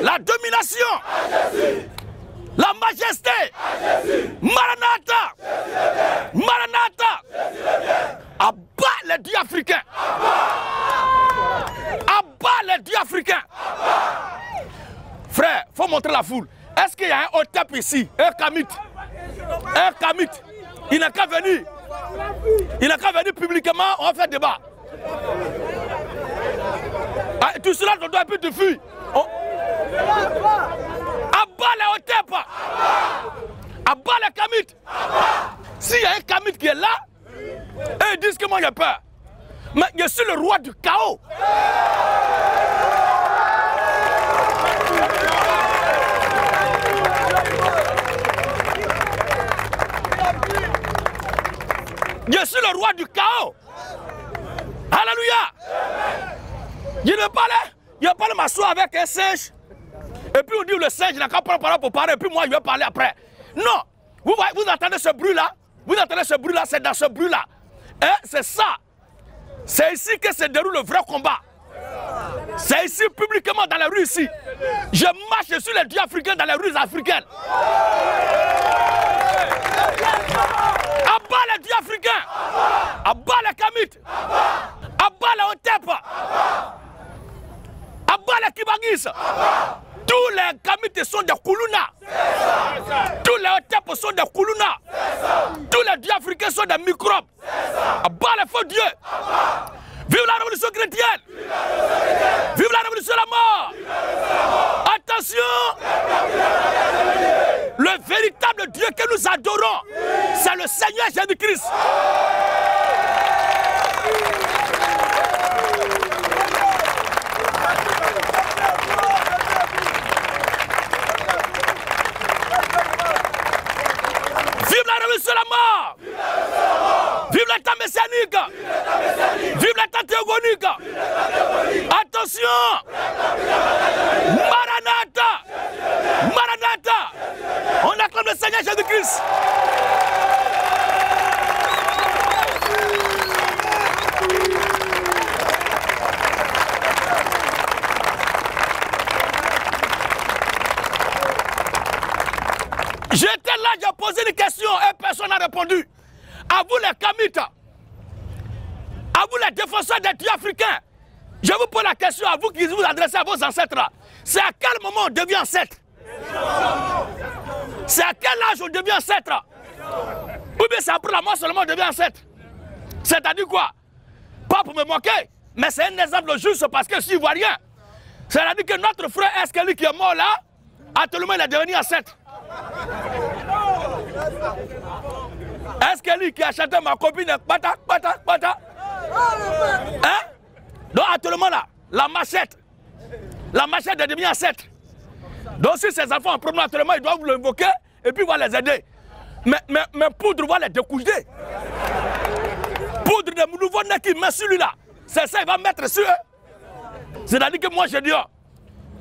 La domination. La majesté. Maranatha. Maranatha. Abat les dieux africains. Abat les dieux africains. Frère, il faut montrer la foule. Est-ce qu'il y a un Hotep ici? Un Kamit. Un Kamit. Il n'a qu'à venir. Il n'a qu'à venir publiquement, on va faire débat. Ah, tout cela, on doit plus te fuir. Abat les Hotep. Abat les Kamit. S'il y a un Kamit qui est là, et ils disent que moi j'ai peur. Mais je suis le roi du chaos. Je suis le roi du chaos. Alléluia. Je ne parle m'asseoir avec un singe. Et puis on dit le singe n'a qu'à prendre parole pour parler. Et puis moi je vais parler après. Non. Vous entendez ce bruit-là? Vous entendez ce bruit-là? C'est dans ce bruit-là. C'est ça. C'est ici que se déroule le vrai combat. C'est ici publiquement dans les rues ici. Je marche sur les dieux africains dans les rues africaines. Abat les dieux africains. Abat les Kamit. Abat les Hotep. Abat les Kibagis. Tous les Kamit sont des Koulouna. Tous les Hotep sont des Koulouna. Tous les dieux africains sont des microbes. Abat les faux dieux. Vive la révolution chrétienne. Vive la révolution de la mort. Attention. Le véritable Dieu que nous adorons, c'est le Seigneur Jésus-Christ. Vive la révolution de la mort. Vive l'état messianique. Vive l'état théogonique. Attention. Maranatha. Maranatha. On acclame le Seigneur Jésus-Christ. J'étais là, j'ai posé une question et personne n'a répondu. À vous les Kamit, à vous les défenseurs des dieux africains, je vous pose la question à vous qui vous adressez à vos ancêtres là. C'est à quel moment on devient ancêtre? C'est à quel âge on devient ancêtre? Ou bien c'est après la mort seulement on devient ancêtre? C'est-à-dire quoi? Pas pour me moquer, mais c'est un exemple juste parce que je suis ivoirien. C'est-à-dire que notre frère Eskeli qui est mort là, actuellement il est devenu ancêtre. Eskeli qui a chanté ma copine Bata, Bata, Bata. Hein? Donc actuellement là, la machette est devenue ancêtre. Donc si ces enfants en problème actuellement, ils doivent l'invoquer et puis va les aider. Mais Poudre va les découcher. Poudre de nouveau-né qui met celui-là. C'est ça, il va mettre sur eux. C'est-à-dire que moi je dis,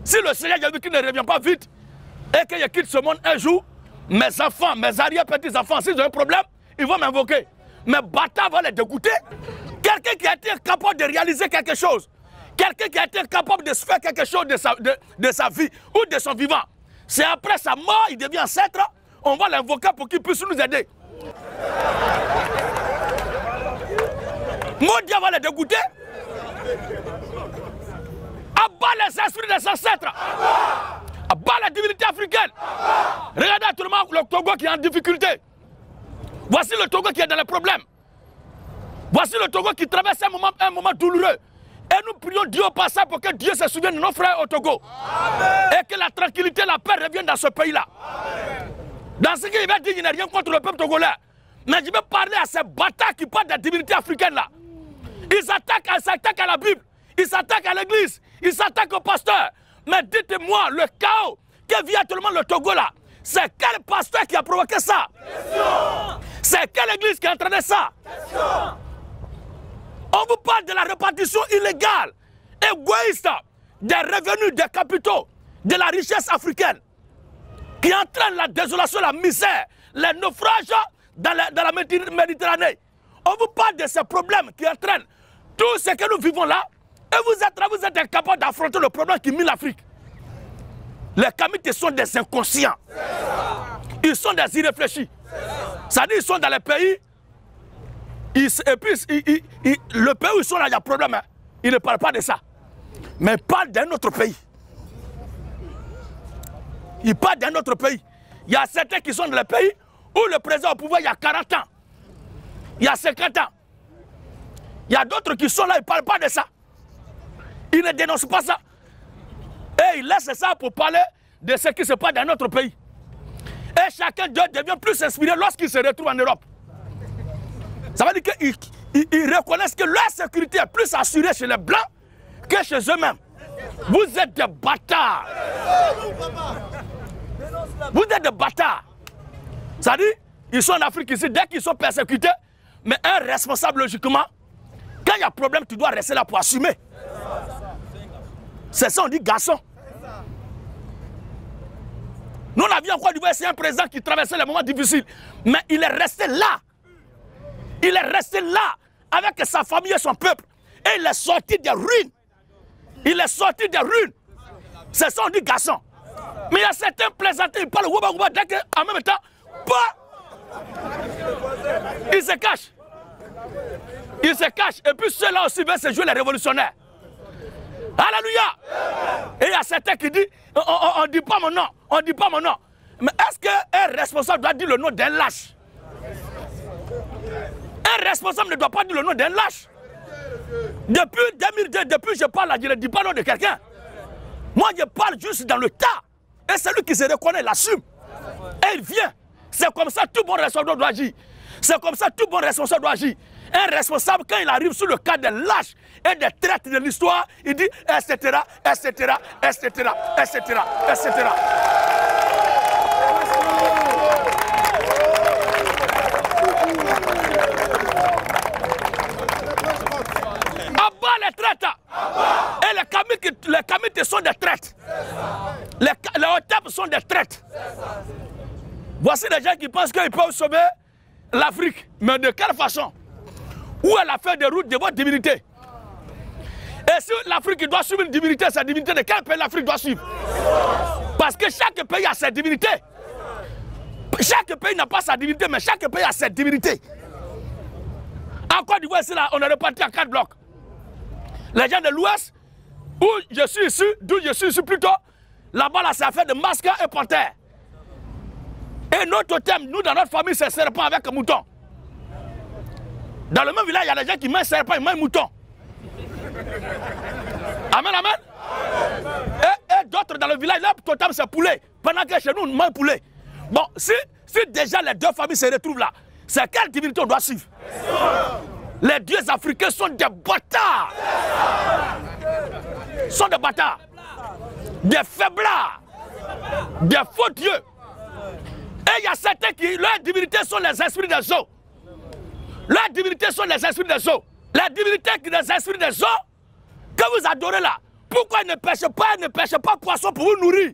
si le Seigneur Jésus-Christ ne revient pas vite et que je quitte ce monde un jour, mes enfants, mes arrière-petits-enfants, s'ils ont un problème, ils vont m'invoquer. Mais Bata va les dégoûter. Quelqu'un qui a été capable de réaliser quelque chose, quelqu'un qui a été capable de se faire quelque chose de sa vie ou de son vivant, c'est après sa mort, il devient ancêtre, on va l'invoquer pour qu'il puisse nous aider. Mon Dieu va les dégoûter. Abat les esprits des ancêtres. Abat la divinité africaine. Regardez actuellement le Togo qui est en difficulté. Voici le Togo qui est dans les problèmes. Voici le Togo qui traverse un moment douloureux. Et nous prions Dieu au passage pour que Dieu se souvienne de nos frères au Togo. Amen. Et que la tranquillité, la paix revienne dans ce pays-là. Dans ce qu'il va dire, il n'y a rien contre le peuple togolais. Mais je vais parler à ces bâtards qui parlent de la divinité africaine là. Ils s'attaquent à la Bible. Ils s'attaquent à l'église. Ils s'attaquent au pasteur. Mais dites-moi, le chaos que vit actuellement le Togo là, c'est quel pasteur qui a provoqué ça? C'est quelle église qui a entraîné ça? On vous parle de la répartition illégale, égoïste, des revenus, des capitaux, de la richesse africaine, qui entraîne la désolation, la misère, les naufrages dans la Méditerranée. On vous parle de ces problèmes qui entraînent tout ce que nous vivons là, et vous êtes incapable d'affronter le problème qui mine l'Afrique. Les Kamites sont des inconscients. Ils sont des irréfléchis. C'est-à-dire qu'ils sont dans les pays, et puis le pays où ils sont là, il y a problème. Hein. Ils ne parlent pas de ça. Mais ils parlent d'un autre pays. Ils parlent d'un autre pays. Il y a certains qui sont dans les pays où le président au pouvoir il y a 40 ans. Il y a 50 ans. Il y a d'autres qui sont là, ils ne parlent pas de ça. Ils ne dénoncent pas ça. Et ils laissent ça pour parler de ce qui se passe dans notre pays. Et chacun d'eux devient plus inspiré lorsqu'il se retrouve en Europe. Ça veut dire qu'ils reconnaissent que leur sécurité est plus assurée chez les Blancs que chez eux-mêmes. Vous êtes des bâtards. Vous êtes des bâtards. Ça dit, ils sont en Afrique ici, dès qu'ils sont persécutés, mais un responsable logiquement, quand il y a problème, tu dois rester là pour assumer. C'est ça, on dit garçon. Nous, on a vu en Côte d'Ivoire, c'est un président qui traversait les moments difficiles. Mais il est resté là. Il est resté là, avec sa famille et son peuple. Et il est sorti des ruines. Il est sorti des ruines. C'est ça, on dit garçon. Mais il y a certains plaisantins, ils parlent ouba ouba, dès qu'en même temps, ils se cachent. Ils se cachent. Et puis ceux-là aussi veulent se jouer les révolutionnaires. Alléluia. Et il y a certains qui disent, on ne dit pas mon nom, on ne dit pas mon nom. Mais est-ce qu'un responsable doit dire le nom d'un lâche? Un responsable ne doit pas dire le nom d'un lâche. Depuis 2002, depuis que je parle là, je ne dis pas le nom de quelqu'un. Moi, je parle juste dans le tas. Et celui qui se reconnaît l'assume. Et il vient. C'est comme ça tout bon responsable doit agir. C'est comme ça tout bon responsable doit agir. Un responsable, quand il arrive sur le cas des lâches et des traites de l'histoire, il dit, etc., etc., etc., etc., etc. Abat les traites. Et les Kamites sont des traites. Les Otep sont des traites. Voici des gens qui pensent qu'ils peuvent sauver l'Afrique. Mais de quelle façon? Où est la fin des routes de votre divinité? Et si l'Afrique doit suivre une divinité, sa divinité, de quel pays l'Afrique doit suivre? Parce que chaque pays a sa divinité. Chaque pays n'a pas sa divinité, mais chaque pays a sa divinité. En Côte d'Ivoire, ici, là, on est reparti en 4 blocs. Les gens de l'Ouest, où je suis ici, d'où je suis ici plutôt, là-bas, là, c'est affaire de masque et panthère. Et notre thème, nous, dans notre famille, c'est serpent avec un mouton. Dans le même village, il y a des gens qui mangent serpent et mangent mouton. Amen, amen. Et d'autres dans le village, là, totem, c'est poulet. Pendant que chez nous, on mange poulet. Bon, si déjà les deux familles se retrouvent là, c'est quelle divinité on doit suivre? Les dieux africains sont des bâtards. Sont des bâtards. Des faiblards. Des faux dieux. Et il y a certains qui, leurs divinités sont les esprits des eaux. Leurs divinités sont les esprits des eaux. Les divinités des esprits des eaux que vous adorez là, pourquoi ils ne pêchent pas poisson pour vous nourrir?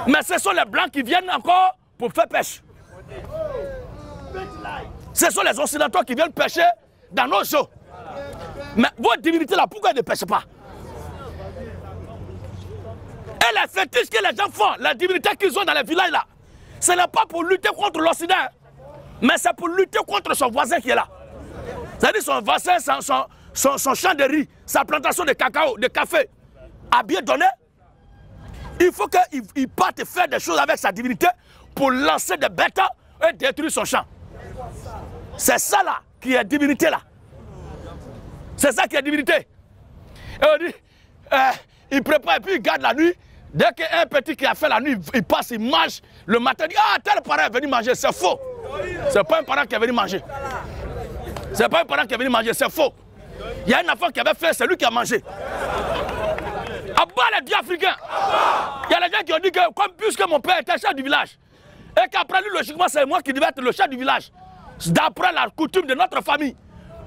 Mais ce sont les blancs qui viennent encore pour faire pêche. Ce sont les occidentaux qui viennent pêcher dans nos eaux. Mais vos divinités là, pourquoi ils ne pêchent pas? Et les fétiches que les gens font, les divinités qu'ils ont dans les villages là, ce n'est pas pour lutter contre l'Occident, mais c'est pour lutter contre son voisin qui est là. C'est-à-dire son voisin, son champ de riz, sa plantation de cacao, de café, a bien donné. Il faut qu'il parte faire des choses avec sa divinité pour lancer des bêtes et détruire son champ. C'est ça là qui est divinité là. C'est ça qui est divinité. Et on dit, il prépare et puis il garde la nuit. Dès qu'un petit qui a fait la nuit, il passe, il mange le matin, il dit, ah, tel parent est venu manger, c'est faux. C'est pas un parent qui est venu manger. C'est pas un parent qui est venu manger, c'est faux. Il y a un enfant qui avait fait, c'est lui qui a mangé. Abat les dieux africains. Il y a des gens qui ont dit que, comme puisque mon père était chef du village, et qu'après lui, logiquement, c'est moi qui devais être le chef du village, d'après la coutume de notre famille.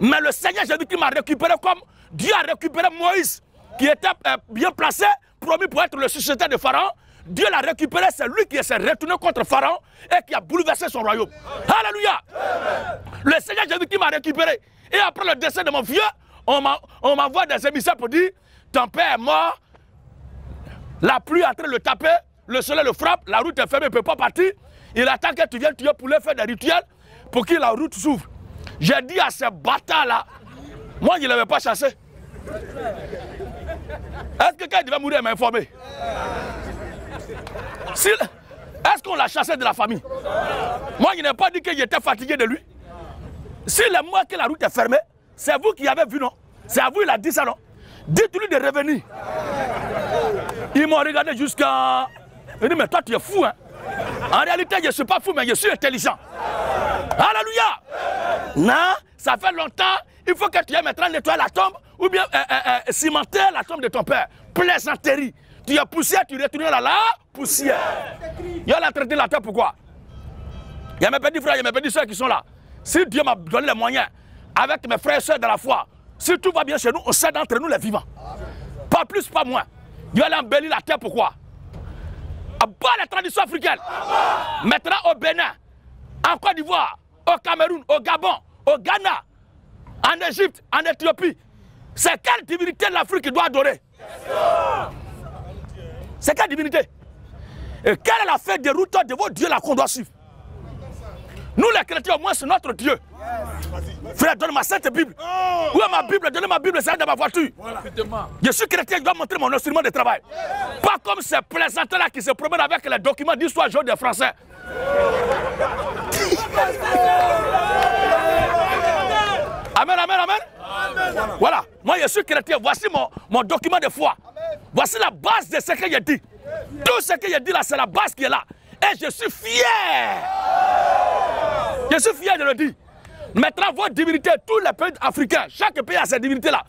Mais le Seigneur Jésus-Christ m'a récupéré comme Dieu a récupéré Moïse, qui était bien placé, promis pour être le successeur de Pharaon. Dieu l'a récupéré, c'est lui qui s'est retourné contre Pharaon et qui a bouleversé son royaume. Alléluia. Le Seigneur Jésus-Christ m'a récupéré. Et après le décès de mon vieux, on m'envoie des émissaires pour dire, ton père est mort, la pluie est en train de le taper, le soleil le frappe, la route est fermée, il ne peut pas partir. Il attend que tu viennes tuer pour lui faire des rituels pour que la route s'ouvre. J'ai dit à ces bâtards-là, moi je ne l'avais pas chassé. Est-ce que quand il devait mourir, il m'a informé? Est-ce qu'on l'a chassé de la famille? Moi je n'ai pas dit que j'étais fatigué de lui. S'il est moi que la route est fermée, c'est vous qui avez vu, non? C'est à vous, il a dit ça, non? Dites-lui de revenir. Ils m'ont regardé jusqu'à... Ils dit, mais toi tu es fou, hein? En réalité, je ne suis pas fou, mais je suis intelligent. Alléluia! Non, ça fait longtemps. Il faut que tu ailles maintenant nettoyer la tombe ou bien cimenter la tombe de ton père. Plaisanterie. Tu as poussière, tu retournes là, poussière. Il a traité la terre, pourquoi? Il y a mes petits frères, il y a mes petits soeurs qui sont là. Si Dieu m'a donné les moyens, avec mes frères et soeurs de la foi, si tout va bien chez nous, on sait d'entre nous les vivants. Pas plus, pas moins. Dieu a embelli la terre, pourquoi? À bas les traditions africaines. Maintenant au Bénin, en Côte d'Ivoire, au Cameroun, au Gabon, au Ghana, en Égypte, en Éthiopie. C'est quelle divinité l'Afrique doit adorer? C'est quelle divinité? Et quelle est la fête des routes de vos dieux là qu'on doit suivre? Nous les chrétiens, au moins c'est notre Dieu. Frère, donne-moi cette Bible. Où est ma Bible? Donnez ma Bible, c'est dans ma voiture. Voilà. Je suis chrétien, je dois montrer mon instrument de travail. Pas comme ces plaisantins-là qui se promènent avec les documents d'histoire jaune des Français. Amen, amen, amen. Voilà, moi je suis chrétien, voici mon document de foi. Voici la base de ce que j'ai dit. Tout ce que j'ai dit là, c'est la base qui est là. Et je suis fier. Je suis fier de le dire. Maintenant, vos divinités, tous les pays africains, chaque pays a ses divinités-là.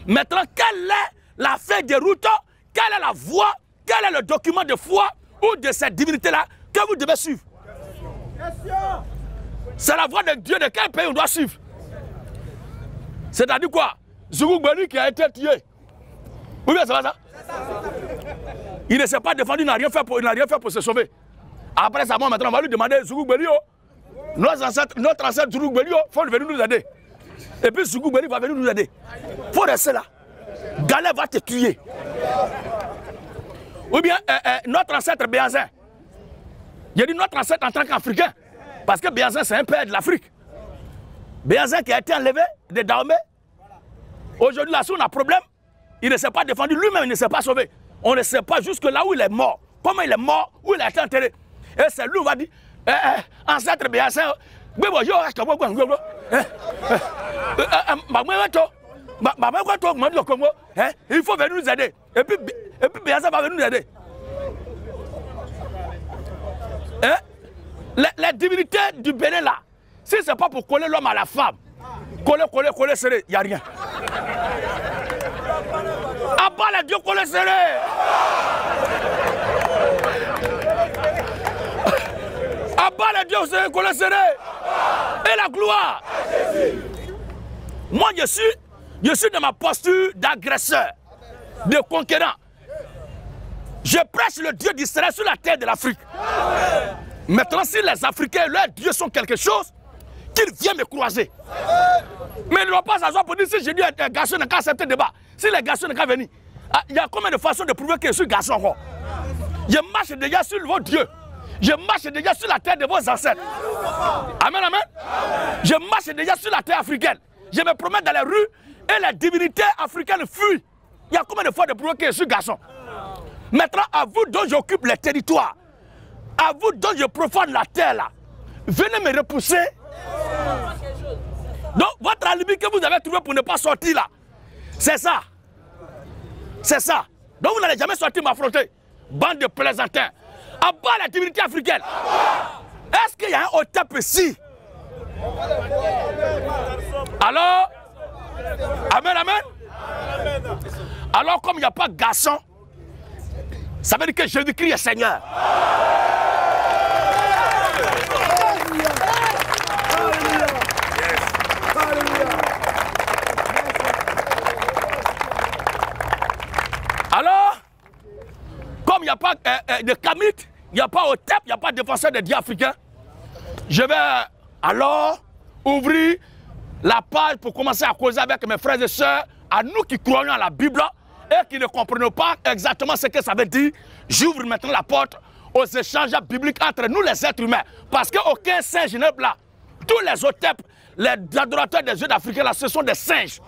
Maintenant, quelle est la feuille de route, quelle est la voie, quel est le document de foi ou de cette divinité-là que vous devez suivre? C'est la voie de Dieu de quel pays on doit suivre? C'est-à-dire quoi? Zougou Gbeli qui a été tué. Oui, bien, c'est pas ça? Il ne s'est pas défendu, il n'a rien fait pour se sauver. Après sa mort, maintenant, on va lui demander Zougou Gbeli. Notre ancêtre Zougou Gbeli, il faut venir nous aider. Et puis Zougou Gbeli va venir nous aider. Il faut rester là. Galère va te tuer. Ou bien notre ancêtre Béazin. J'ai dit notre ancêtre en tant qu'Africain. Parce que Béazin, c'est un père de l'Afrique. Béazin qui a été enlevé de Dahomey. Aujourd'hui, là, si on a problème, il ne s'est pas défendu. Lui-même, il ne s'est pas sauvé. On ne sait pas jusque là où il est mort. Comment il est mort, où il a été enterré. Et c'est lui qui va dire, ancêtre Béazin, il faut venir nous aider. Et puis Béazin va venir nous aider. Les divinités du Bénin là, si ce n'est pas pour coller l'homme à la femme, coller serré, il n'y a rien. À bas les dieux coller serré. À bas les dieux coller serré. Et la gloire. Moi je suis dans ma posture d'agresseur, de conquérant. Je prêche le Dieu d'Israël sur la terre de l'Afrique. Maintenant, si les Africains, leurs dieux sont quelque chose, qu'ils viennent me croiser. Mais ils ne vont pas s'asseoir pour dire si j'ai dit un garçon n'a qu'à accepter le débat. Si les garçons n'ont qu'à venir. Il y a combien de façons de prouver que je suis garçon encore? Je marche déjà sur vos dieux. Je marche déjà sur la terre de vos ancêtres. Amen, amen. Je marche déjà sur la terre africaine. Je me promène dans les rues et les divinités africaines fuient. Il y a combien de fois de prouver que je suis garçon? Maintenant, à vous dont j'occupe les territoires, à vous dont je profane la terre là, venez me repousser. Donc, votre alibi que vous avez trouvé pour ne pas sortir là, c'est ça. C'est ça. Donc, vous n'allez jamais sortir m'affronter. Bande de plaisantins. À bas la divinité africaine. Est-ce qu'il y a un Otep ici? Alors, amen, amen. Alors, comme il n'y a pas de garçon, ça veut dire que Jésus-Christ est Seigneur. Alors, comme il n'y a pas de Kamite, il n'y a pas Otep, il n'y a pas de défenseur des dieux africains, je vais alors ouvrir la page pour commencer à causer avec mes frères et sœurs, à nous qui croyons à la Bible et qui ne comprenons pas exactement ce que ça veut dire. J'ouvre maintenant la porte aux échanges bibliques entre nous les êtres humains. Parce qu'aucun singe n'est là. Tous les hôtels, les adorateurs des yeux d'Afrique, là, ce sont des singes.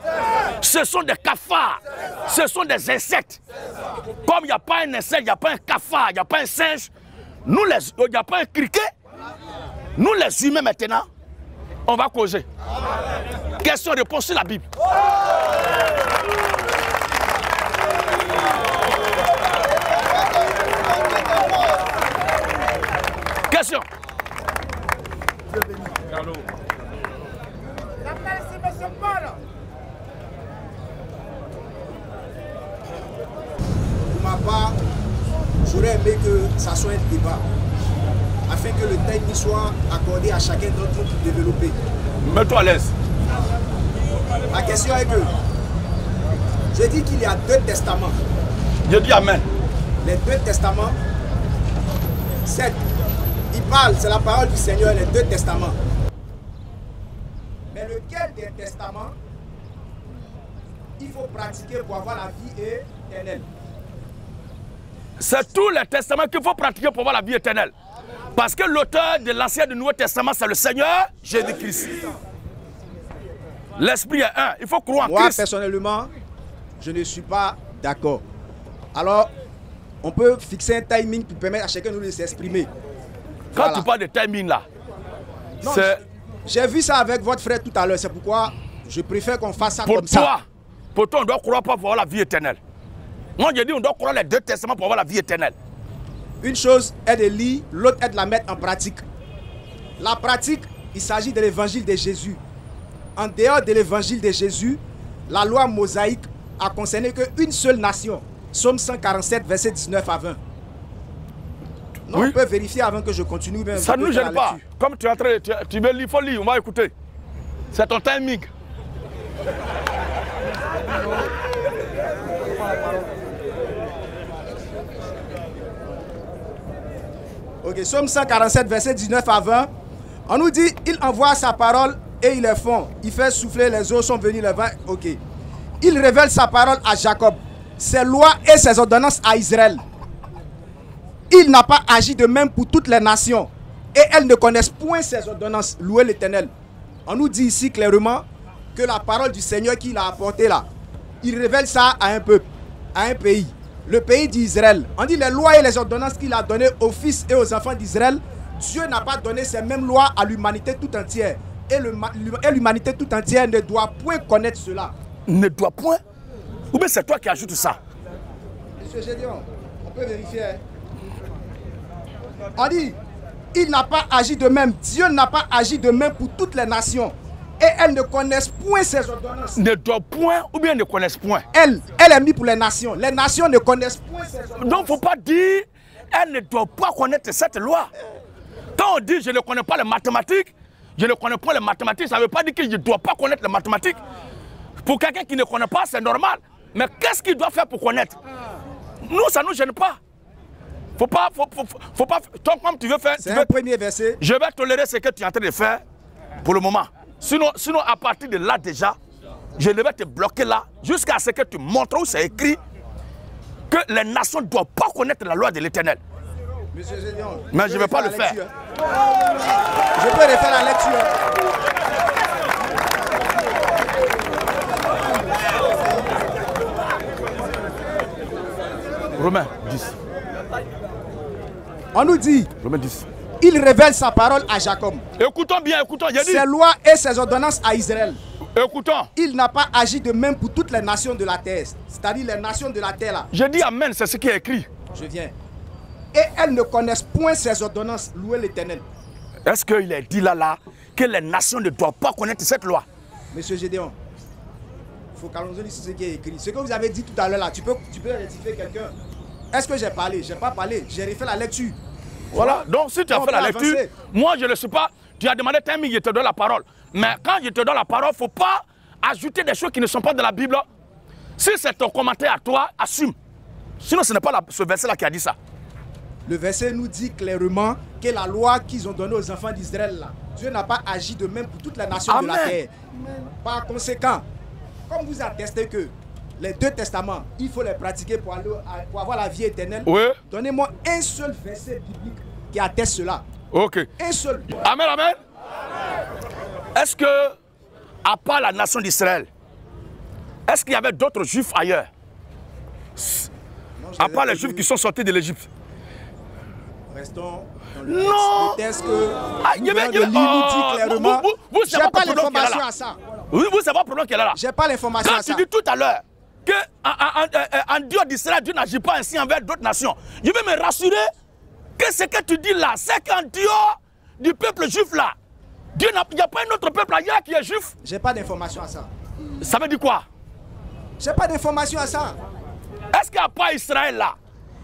Ce sont des cafards. Ce sont des insectes. Comme il n'y a pas un insecte, il n'y a pas un cafard, il n'y a pas un singe, il n'y a pas un criquet. Nous les humains maintenant, on va causer. Question-réponse sur la Bible. Question. Pour ma part, j'aurais aimé que ça soit un débat, afin que le timing soit accordé à chacun d'entre nous pour développer. Mets-toi à l'aise. Ma question est que, je dis qu'il y a deux testaments. Je dis amen. Les deux testaments, il parle, c'est la parole du Seigneur, les deux testaments. Mais lequel des testaments il faut pratiquer pour avoir la vie éternelle? C'est tous les testaments qu'il faut pratiquer pour avoir la vie éternelle. Parce que l'auteur de l'Ancien et du Nouveau Testament, c'est le Seigneur Jésus-Christ. L'Esprit est un. Il faut croire en Christ. Moi, personnellement, je ne suis pas d'accord. Alors, on peut fixer un timing pour permettre à chacun de nous de s'exprimer. Quand Voilà. tu parles de timing là, j'ai vu ça avec votre frère tout à l'heure. C'est pourquoi je préfère qu'on fasse ça pour comme toi, ça. pour toi, on doit croire pas pour avoir la vie éternelle. Moi, je dis on doit croire les deux testaments pour avoir la vie éternelle. Une chose est de lire, l'autre est de la mettre en pratique. La pratique, il s'agit de l'évangile de Jésus. En dehors de l'évangile de Jésus, la loi mosaïque a concerné qu'une seule nation. Psaume 147, verset 19 à 20. Non, Oui. on peut vérifier avant que je continue. Bien, Ça je ne peux nous faire gêne la pas. lecture. Comme tu es en train, tu veux lire, il faut lire, on va écouter. C'est ton timing. Ok, Psaume 147, verset 19 à 20. On nous dit, il envoie sa parole et il est fond. Il fait souffler les eaux, sont venus les vents. Ok. Il révèle sa parole à Jacob, ses lois et ses ordonnances à Israël. Il n'a pas agi de même pour toutes les nations. Et elles ne connaissent point ses ordonnances. Louez l'Éternel. On nous dit ici clairement que la parole du Seigneur qu'il a apportée là, il révèle ça à un peuple, à un pays. Le pays d'Israël. On dit les lois et les ordonnances qu'il a données aux fils et aux enfants d'Israël. Dieu n'a pas donné ces mêmes lois à l'humanité tout entière. Et l'humanité tout entière ne doit point connaître cela. Ne doit point. Ou bien c'est toi qui ajoutes ça. Monsieur Gédéon, on peut vérifier. On dit, il n'a pas agi de même. Dieu n'a pas agi de même pour toutes les nations. Et elles ne connaissent point ses ordonnances. Ne doit point ou bien ne connaissent point. Elle est mise pour les nations. Les nations ne connaissent point ses ordonnances. Donc il ne faut pas dire elle ne doit pas connaître cette loi. Quand on dit je ne connais pas les mathématiques, je ne connais pas les mathématiques, ça ne veut pas dire que je ne dois pas connaître les mathématiques. Pour quelqu'un qui ne connaît pas, c'est normal. Mais qu'est-ce qu'il doit faire pour connaître? Nous, ça ne nous gêne pas. Faut pas, toi, comme tu veux faire, C'est un premier verset. je vais tolérer ce que tu es en train de faire pour le moment. Sinon, à partir de là déjà, je vais te bloquer là, jusqu'à ce que tu montres où c'est écrit que les nations ne doivent pas connaître la loi de l'Éternel. Monsieur Gédéon, Mais je ne vais pas le faire. Je peux refaire la lecture. Romains 10. On nous dit, Romains 10. il révèle sa parole à Jacob, Écoutons bien, écoutons. J'ai dit, ses lois et ses ordonnances à Israël. écoutons. Il n'a pas agi de même pour toutes les nations de la terre. C'est-à-dire les nations de la terre là. Je dis amen, c'est ce qui est écrit. Je viens. Et elles ne connaissent point ses ordonnances. Louez l'Éternel. Est-ce qu'il est dit là que les nations ne doivent pas connaître cette loi? Monsieur Gédéon, il faut qu'allons sur ce qui est écrit. Ce que vous avez dit tout à l'heure là, tu peux rectifier quelqu'un. Est-ce que j'ai parlé? Je n'ai pas parlé. J'ai refait la lecture. Voilà. Donc si tu as On fait la peut lecture, avancer. moi je ne le suis pas. Tu as demandé timing, je te donne la parole. Mais quand je te donne la parole, il ne faut pas ajouter des choses qui ne sont pas dans la Bible. Si c'est ton commentaire à toi, assume. Sinon ce n'est pas ce verset-là qui a dit ça. Le verset nous dit clairement que la loi qu'ils ont donnée aux enfants d'Israël là, Dieu n'a pas agi de même pour toutes les nations de la Amen. terre. Par conséquent, comme vous attestez que les 2 testaments, il faut les pratiquer pour avoir la vie éternelle. Oui. Donnez-moi un seul verset biblique qui atteste cela. Ok. Un seul. Amen, amen. Est-ce que, à part la nation d'Israël, est-ce qu'il y avait d'autres juifs ailleurs? À part les juifs qui sont sortis de l'Égypte. Restons dans le texte que nous dit clairement. Vous j'ai pas l'information à ça. Vous savez pas le problème qu'elle a là. J'ai pas l'information à ça. Quand tu dis tout à l'heure qu'en dehors d'Israël, Dieu n'agit pas ainsi envers d'autres nations, je veux me rassurer que ce que tu dis là, c'est qu'en dehors du peuple juif là, il n'y a pas un autre peuple ailleurs qui est juif. J'ai pas d'information à ça. Ça veut dire quoi? J'ai pas d'information à ça. Est-ce qu'il n'y a pas Israël là?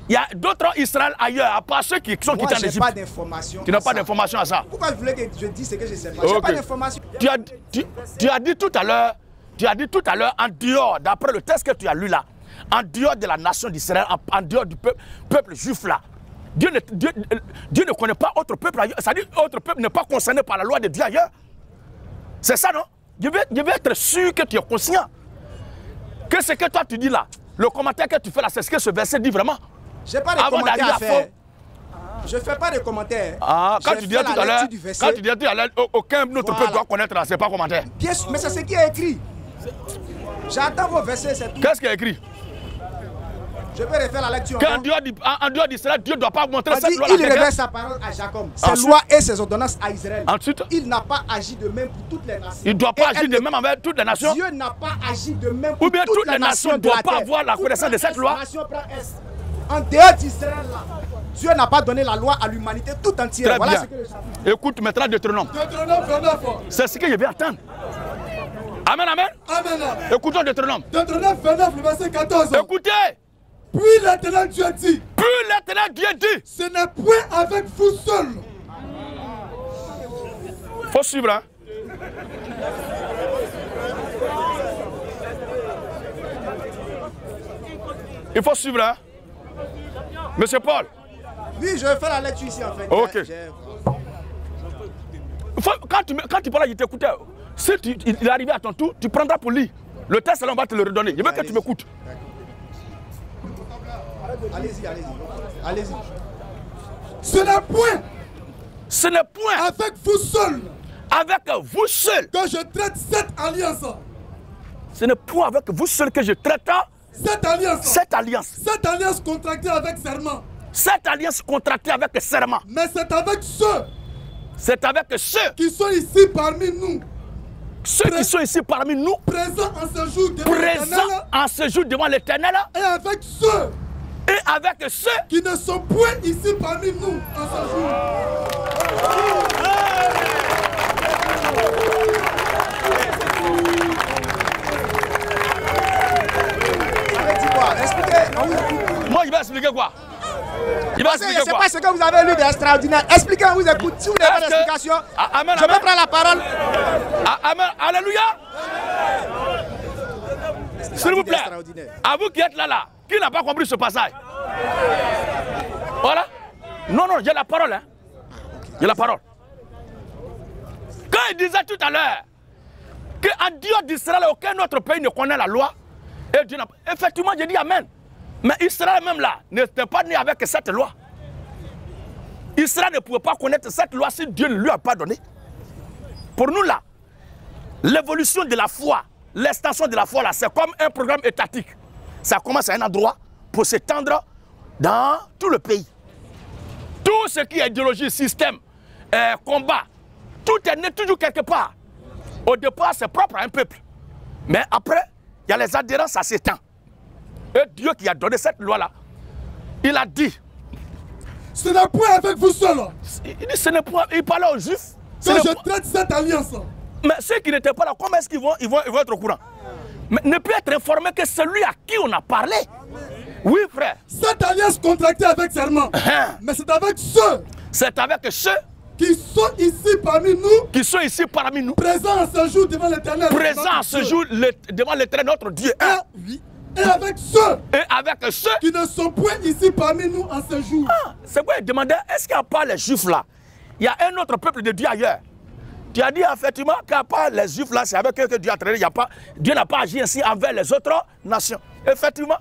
Il y a d'autres Israël ailleurs, à part ceux qui sont quittés en Égypte. Moi, j'ai pas d'information. Tu n'as pas d'information à ça? Pourquoi vous voulez que je dise ce que je ne sais pas? J'ai pas d'information. Tu as dit tout à l'heure, en dehors, d'après le texte que tu as lu là, en dehors de la nation d'Israël, en dehors du peuple juif là, Dieu ne connaît pas autre peuple ailleurs. C'est-à-dire autre peuple n'est pas concerné par la loi de Dieu ailleurs. C'est ça, non? Je veux être sûr que tu es conscient. Que ce que toi tu dis là, le commentaire que tu fais là, c'est ce que ce verset dit vraiment. Je n'ai pas de commentaire à faire. Je ne fais pas de commentaire. Ah, quand tu disais tout à l'heure, aucun autre peuple doit connaître là, c'est pas commentaire. Bien sûr, mais c'est ce qui est écrit. J'attends vos versets, c'est tout. Qu'est-ce qui est écrit? Je peux refaire la lecture. En dehors d'Israël, Dieu ne doit pas montrer cette loi. Il révèle sa parole à Jacob, ses lois et ses ordonnances à Israël. Ensuite, il n'a pas agi de même pour toutes les nations. Il ne doit pas agir de même envers toutes les nations. Dieu n'a pas agi de même pour ou bien toutes les nations ne doivent pas avoir la connaissance de cette loi. En dehors d'Israël, Dieu n'a pas donné la loi à l'humanité tout entière. Très voilà bien. ce que le chapitre. Écoute maintenant Deutéronome. Deutéronome 29. C'est ce que je vais attendre. Amen, amen. Amen. Écoutons Deutéronome. Deutéronome 29, le verset 14. Écoutez. Puis l'Éternel Dieu dit. Puis l'Éternel Dieu dit. Ce n'est point avec vous seul. Faut suivre, hein. Il faut suivre, hein. Monsieur Paul. Oui, je vais faire la lecture ici en fait. Ok. Quand tu parles, je t'écoutais. Si il est arrivé à ton tour, tu prendras pour lire. Le texte, là, on va te le redonner. Je veux que tu m'écoutes. Allez-y, allez-y. Allez-y. Ce n'est point. Ce n'est point. Avec vous seul. Avec vous seul. Que je traite cette alliance. Ce n'est point avec vous seul que je traite cette alliance. Cette alliance. Cette alliance contractée avec serment. Cette alliance contractée avec serment. Mais c'est avec ceux. C'est avec ceux qui sont ici parmi nous. Ceux qui sont ici parmi nous. Présents en ce jour devant l'Éternel. Présents en ce jour devant l'Éternel. Et avec ceux. Et avec ceux qui ne sont point ici parmi nous en ce jour. Moi, je vais expliquer quoi? Je ne sais pas ce que vous avez lu d'extraordinaire. Expliquez-moi, vous écoutez. Si vous n'avez pas d'explication, je peux prendre la parole. Amen. Alléluia. S'il vous plaît, à vous qui êtes là, qui n'a pas compris ce passage? Voilà. Non, j'ai la parole. Hein. J'ai la parole. Quand il disait tout à l'heure qu'en dehors d'Israël, aucun autre pays ne connaît la loi, et Dieu n'a pas. Effectivement, j'ai dit Amen. Mais Israël même là n'était pas né avec cette loi. Israël ne pouvait pas connaître cette loi si Dieu ne lui a pas donné. Pour nous là, l'évolution de la foi, l'extension de la foi là, c'est comme un programme étatique. Ça commence à un endroit pour s'étendre dans tout le pays. Tout ce qui est idéologie, système, combat, tout est né toujours quelque part. Au départ, c'est propre à un peuple. Mais après, il y a les adhérents, ça s'étend. Et Dieu qui a donné cette loi-là, il a dit. Ce n'est point avec vous seul. Il dit, ce n'est point. Il parlait aux Juifs. Que je traite cette alliance. Mais ceux qui n'étaient pas là, comment est-ce qu'ils vont être au courant? Mais ne peut être informé que celui à qui on a parlé. Oui, frère. Cette alliance contractée avec serment. Mais c'est avec ceux. C'est avec ceux qui sont ici parmi nous. Qui sont ici parmi nous. Présents en ce jour devant l'Éternel. Présents en ce jour devant l'Éternel, notre Dieu. Oui. Et avec ceux. Et avec ceux qui ne sont point ici parmi nous en ce jour. C'est quoi il demandait? Est-ce qu'il n'y a pas les Juifs là? Il y a un autre peuple de Dieu ailleurs. Tu as dit effectivement qu'à part les Juifs là, c'est avec eux que Dieu a traité. Dieu n'a pas agi ainsi envers les autres nations. Effectivement,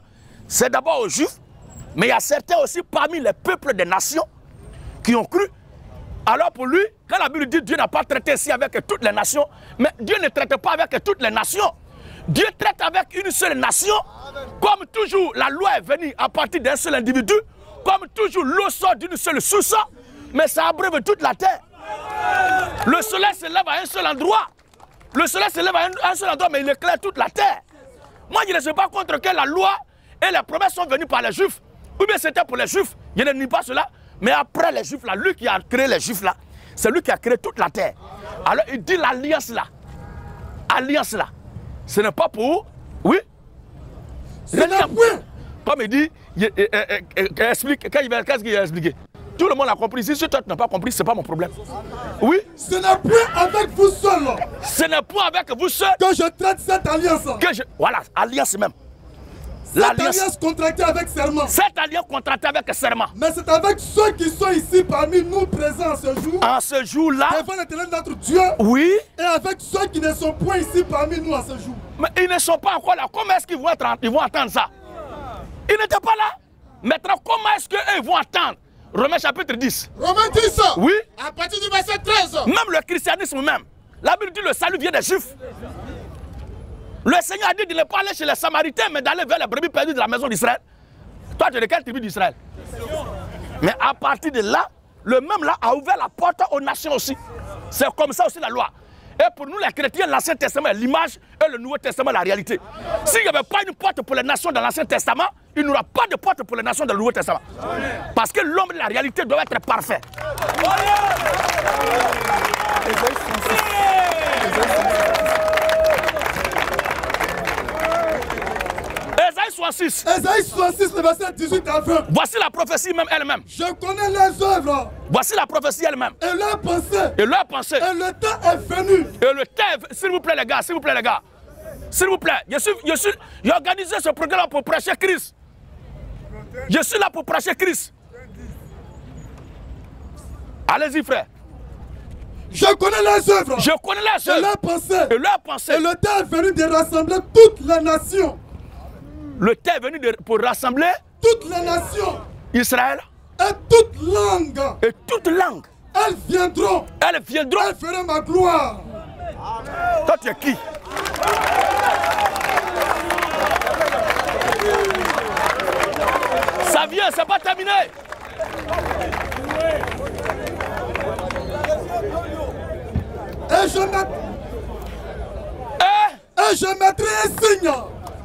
c'est d'abord aux Juifs, mais il y a certains aussi parmi les peuples des nations qui ont cru. Alors pour lui, quand la Bible dit Dieu n'a pas traité ainsi avec toutes les nations, mais Dieu ne traite pas avec toutes les nations. Dieu traite avec une seule nation. Comme toujours, la loi est venue à partir d'un seul individu. Comme toujours, l'eau sort d'une seule source, mais ça abreuve toute la terre. Le soleil se lève à un seul endroit. Le soleil se lève à un seul endroit, mais il éclaire toute la terre. Moi, je ne suis pas contre que la loi et les promesses sont venues par les Juifs. Ou bien c'était pour les Juifs. Je ne nie pas cela. Mais après les Juifs, là, lui qui a créé les Juifs, là, c'est lui qui a créé toute la terre. Alors il dit l'alliance là. Alliance là. Ce n'est pas pour... Oui. Comme il dit, explique, qu'est-ce qu'il a expliqué? Tout le monde a compris. Si toi tu n'as pas compris, ce n'est pas mon problème. Oui. Ce n'est plus avec vous seul. Ce n'est pas avec vous seul que je traite cette alliance. Voilà, alliance même. Cette alliance contractée avec serment. Cette alliance contractée avec serment. Mais c'est avec ceux qui sont ici parmi nous présents en ce jour. En ce jour-là. Devant l'Éternel notre Dieu. Oui. Et avec ceux qui ne sont point ici parmi nous en ce jour. Mais ils ne sont pas encore là. Comment est-ce qu'ils vont attendre ça? Ils n'étaient pas là. Maintenant, comment est-ce qu'ils vont attendre? Romains chapitre 10. Romains 10. Oui. À partir du verset 13. Même le christianisme même. La Bible dit le salut vient des Juifs. Le Seigneur a dit de ne pas aller chez les Samaritains, mais d'aller vers les brebis perdues de la maison d'Israël. Toi, tu es de quelle tribu d'Israël? Mais à partir de là, le même là a ouvert la porte aux nations aussi. C'est comme ça aussi la loi. Et pour nous les chrétiens, l'Ancien Testament est l'image et le Nouveau Testament la réalité. S'il n'y avait pas une porte pour les nations dans l'Ancien Testament, il n'y aura pas de porte pour les nations dans le Nouveau Testament. Parce que l'homme de la réalité doit être parfait. Ésaïe 66. Ésaïe 66, le verset 18 à 20. Voici la prophétie même elle-même. Je connais leurs œuvres. Voici la prophétie elle-même. Et leurs pensées. Et leurs pensées. Et le temps est venu. Et le temps, s'il vous plaît les gars, s'il vous plaît les gars. S'il vous plaît, j'ai organisé ce programme pour prêcher Christ. Je suis là pour prêcher Christ. Allez-y frère. Je connais leurs œuvres. Je connais leurs œuvres. Et leurs pensées. Et leurs pensées. Et le temps est venu de rassembler toutes les nations. Le temps est venu pour rassembler toutes les nations. Israël. Et toute langue. Et toute langue. Elles viendront. Elles viendront. Elles feront ma gloire. Toi tu es qui? Ça vient, c'est pas terminé. Et je mettrai un signe.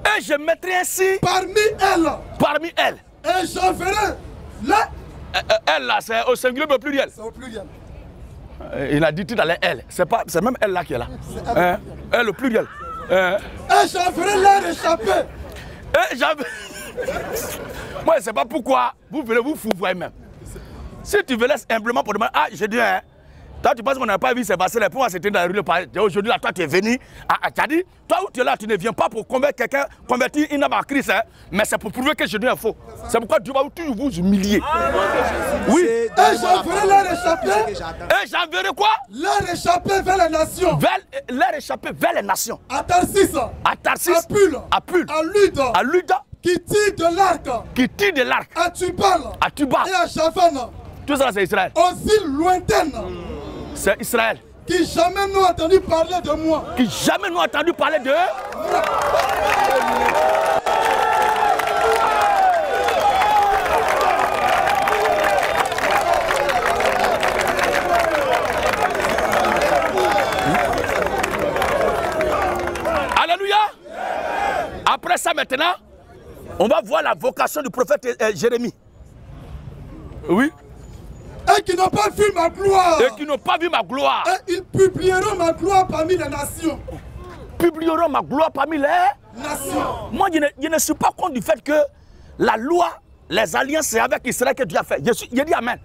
Et je mettrai un signe parmi elles. Parmi elles. Et j'enverrai là. Elle là, c'est au singulier au pluriel. C'est au pluriel. Il a dit tout à l'heure elle. C'est même elle là qui est là. Elle au pluriel. Et j'enverrai l'air échappé. Et j'avais. Moi, je ne sais pas pourquoi vous voulez vous fouvoir même. Si tu veux laisser humblement pour demander, ah, je dis, hein, toi tu penses qu'on n'a pas vu ces passés, pour moi c'était dans la rue, aujourd'hui là, toi tu es venu, tu as dit, toi où tu es là, tu ne viens pas pour convaincre quelqu'un, convertir une âme à Christ, hein, mais c'est pour prouver que je dis un faux. C'est pourquoi Dieu va toujours vous humilier. Oui. Et j'enverrai l'air échappé. Et j'enverrai quoi? L'air échappé vers les nations. L'air échappé vers les nations. À Tarsis. À Tarsis. À Pul. À Pul. À Luda. À Luda. Qui tire de l'arc. Qui tire de l'arc. À Tubal. À Tubal. Et à Javan. Tout ça c'est Israël. Aux îles lointaines. C'est Israël. Qui jamais n'ont entendu parler de moi. Qui jamais n'ont entendu parler de... Alléluia. Après ça maintenant, on va voir la vocation du prophète Jérémie. Oui. Et qui n'ont pas vu ma gloire. Et qui n'ont pas vu ma gloire. Et ils publieront ma gloire parmi les nations. Publieront ma gloire parmi les nations. Moi, je ne suis pas contre du fait que la loi, les alliances, c'est avec Israël que Dieu a fait. Je dis amen.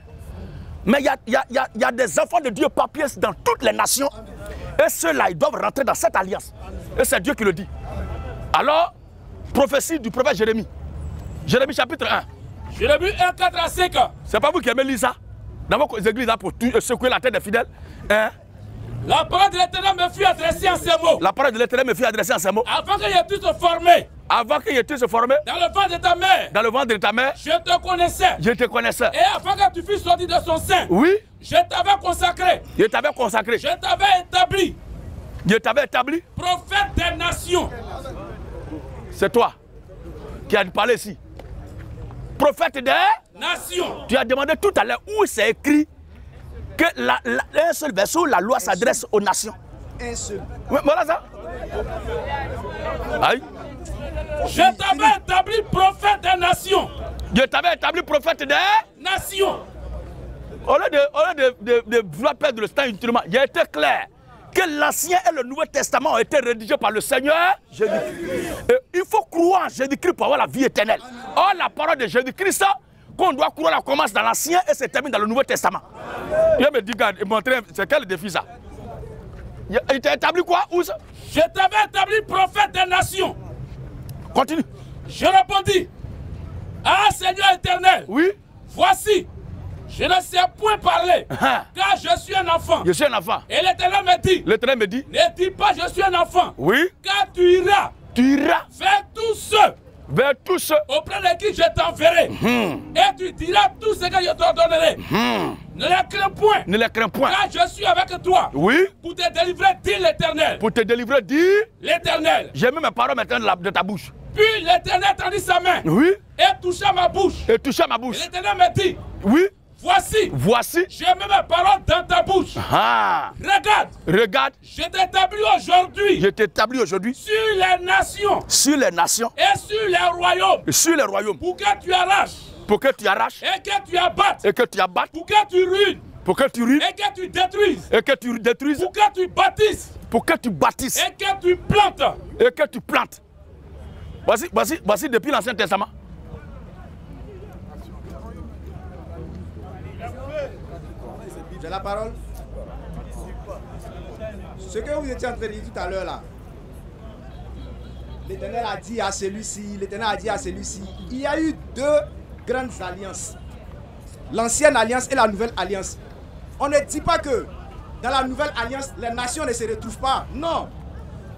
Mais il y a des enfants de Dieu papiers dans toutes les nations. Et ceux-là, ils doivent rentrer dans cette alliance. Et c'est Dieu qui le dit. Alors, prophétie du prophète Jérémie. Jérémie chapitre 1. Jérémie 1, 4 à 5. C'est pas vous qui aimez lire ça? Dans vos églises là pour secouer la tête des fidèles. Hein? La parole de l'Éternel me fut adressée en ces mots. La parole de l'Éternel me fut adressée en ces mots. Avant que je puisse se former. Avant que je puisse se former. Dans le ventre de ta mère. Dans le ventre de ta mère. Je te connaissais. Je te connaissais. Et avant que tu fusses sorti de son sein. Oui. Je t'avais consacré. Je t'avais consacré. Je t'avais établi. Je t'avais établi. Prophète des nations. C'est toi qui as parlé ici. Prophète des nations. Tu as demandé tout à l'heure où c'est écrit que un seul verset où la loi s'adresse aux nations. Un seul. Voilà ça. Aïe. Je t'avais établi prophète des nations. Je t'avais établi prophète des nations. Au lieu de vouloir perdre le temps inutilement, il a été clair que l'Ancien et le Nouveau Testament ont été rédigés par le Seigneur Jésus-Christ. Il faut croire en Jésus-Christ pour avoir la vie éternelle. Or, la parole de Jésus-Christ, qu'on doit croire, elle commence dans l'Ancien et se termine dans le Nouveau Testament. Il me dit, regarde, c'est quel défi ça? Il t'a établi quoi? Où ça? Je t'avais établi prophète des nations. Continue. Je répondis, ah Seigneur éternel, oui. Voici, je ne sais point parler, car je suis un enfant. Je suis un enfant. Et l'Éternel me dit, ne dis pas je suis un enfant. Oui. Car tu iras vers tous ceux auprès de qui je t'enverrai. Et tu diras tout ce que je t'ordonnerai. Ne les crains point. Ne les crains point. Car je suis avec toi. Oui. Pour te délivrer, dit l'Éternel. Pour te délivrer, dit l'Éternel. J'ai mis mes paroles maintenant de ta bouche. Puis l'Éternel tendit sa main. Oui. Et toucha ma bouche. Et toucha ma bouche. Et l'Éternel me dit. Oui. Voici. J'ai mis mes paroles dans ta bouche. Ah. Regarde. Je t'établis aujourd'hui. Je t'établis aujourd'hui. Sur les nations. Sur les nations. Et sur les royaumes. Et sur les royaumes. Pour que tu arraches. Pour que tu arraches. Et que tu abattes. Et que tu abattes. Pour que tu ruines. Pour que tu ruines. Et que tu détruises. Et que tu détruises. Pour que tu bâtisses. Pour que tu bâtisses. Et que tu plantes. Et que tu plantes. Voici depuis l'Ancien Testament. J'ai la parole. Ce que vous étiez en train de dire tout à l'heure là, l'Éternel a dit à celui-ci, l'Éternel a dit à celui-ci, il y a eu deux grandes alliances. L'ancienne alliance et la nouvelle alliance. On ne dit pas que dans la nouvelle alliance, les nations ne se retrouvent pas. Non.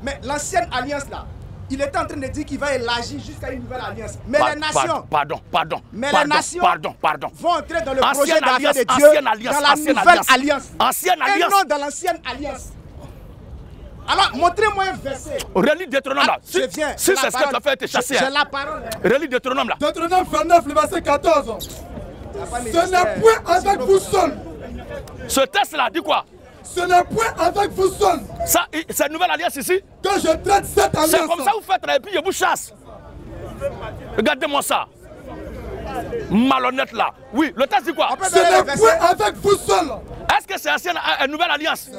Mais l'ancienne alliance là, il était en train de dire qu'il va élargir jusqu'à une nouvelle alliance. Mais les nations. Les nations vont entrer dans le projet d'affaires de Dieu dans la nouvelle alliance. Et non dans l'ancienne alliance. Alors, montrez-moi un verset. Relis Deutéronome là. Si c'est ce que tu as fait, tu es chassé. J'ai la parole. Relis Deutéronome là. Deutéronome 29, le verset 14. Ce n'est point avec vous seul. Ce texte là dit quoi? Ce n'est point avec vous seul. Ça, c'est une nouvelle alliance ici. Que je traite cette alliance. C'est comme ça que vous faites et puis je vous chasse. Regardez-moi ça. Malhonnête là. Oui, le texte dit quoi? Ce n'est point avec vous seul. Est-ce que c'est une nouvelle alliance?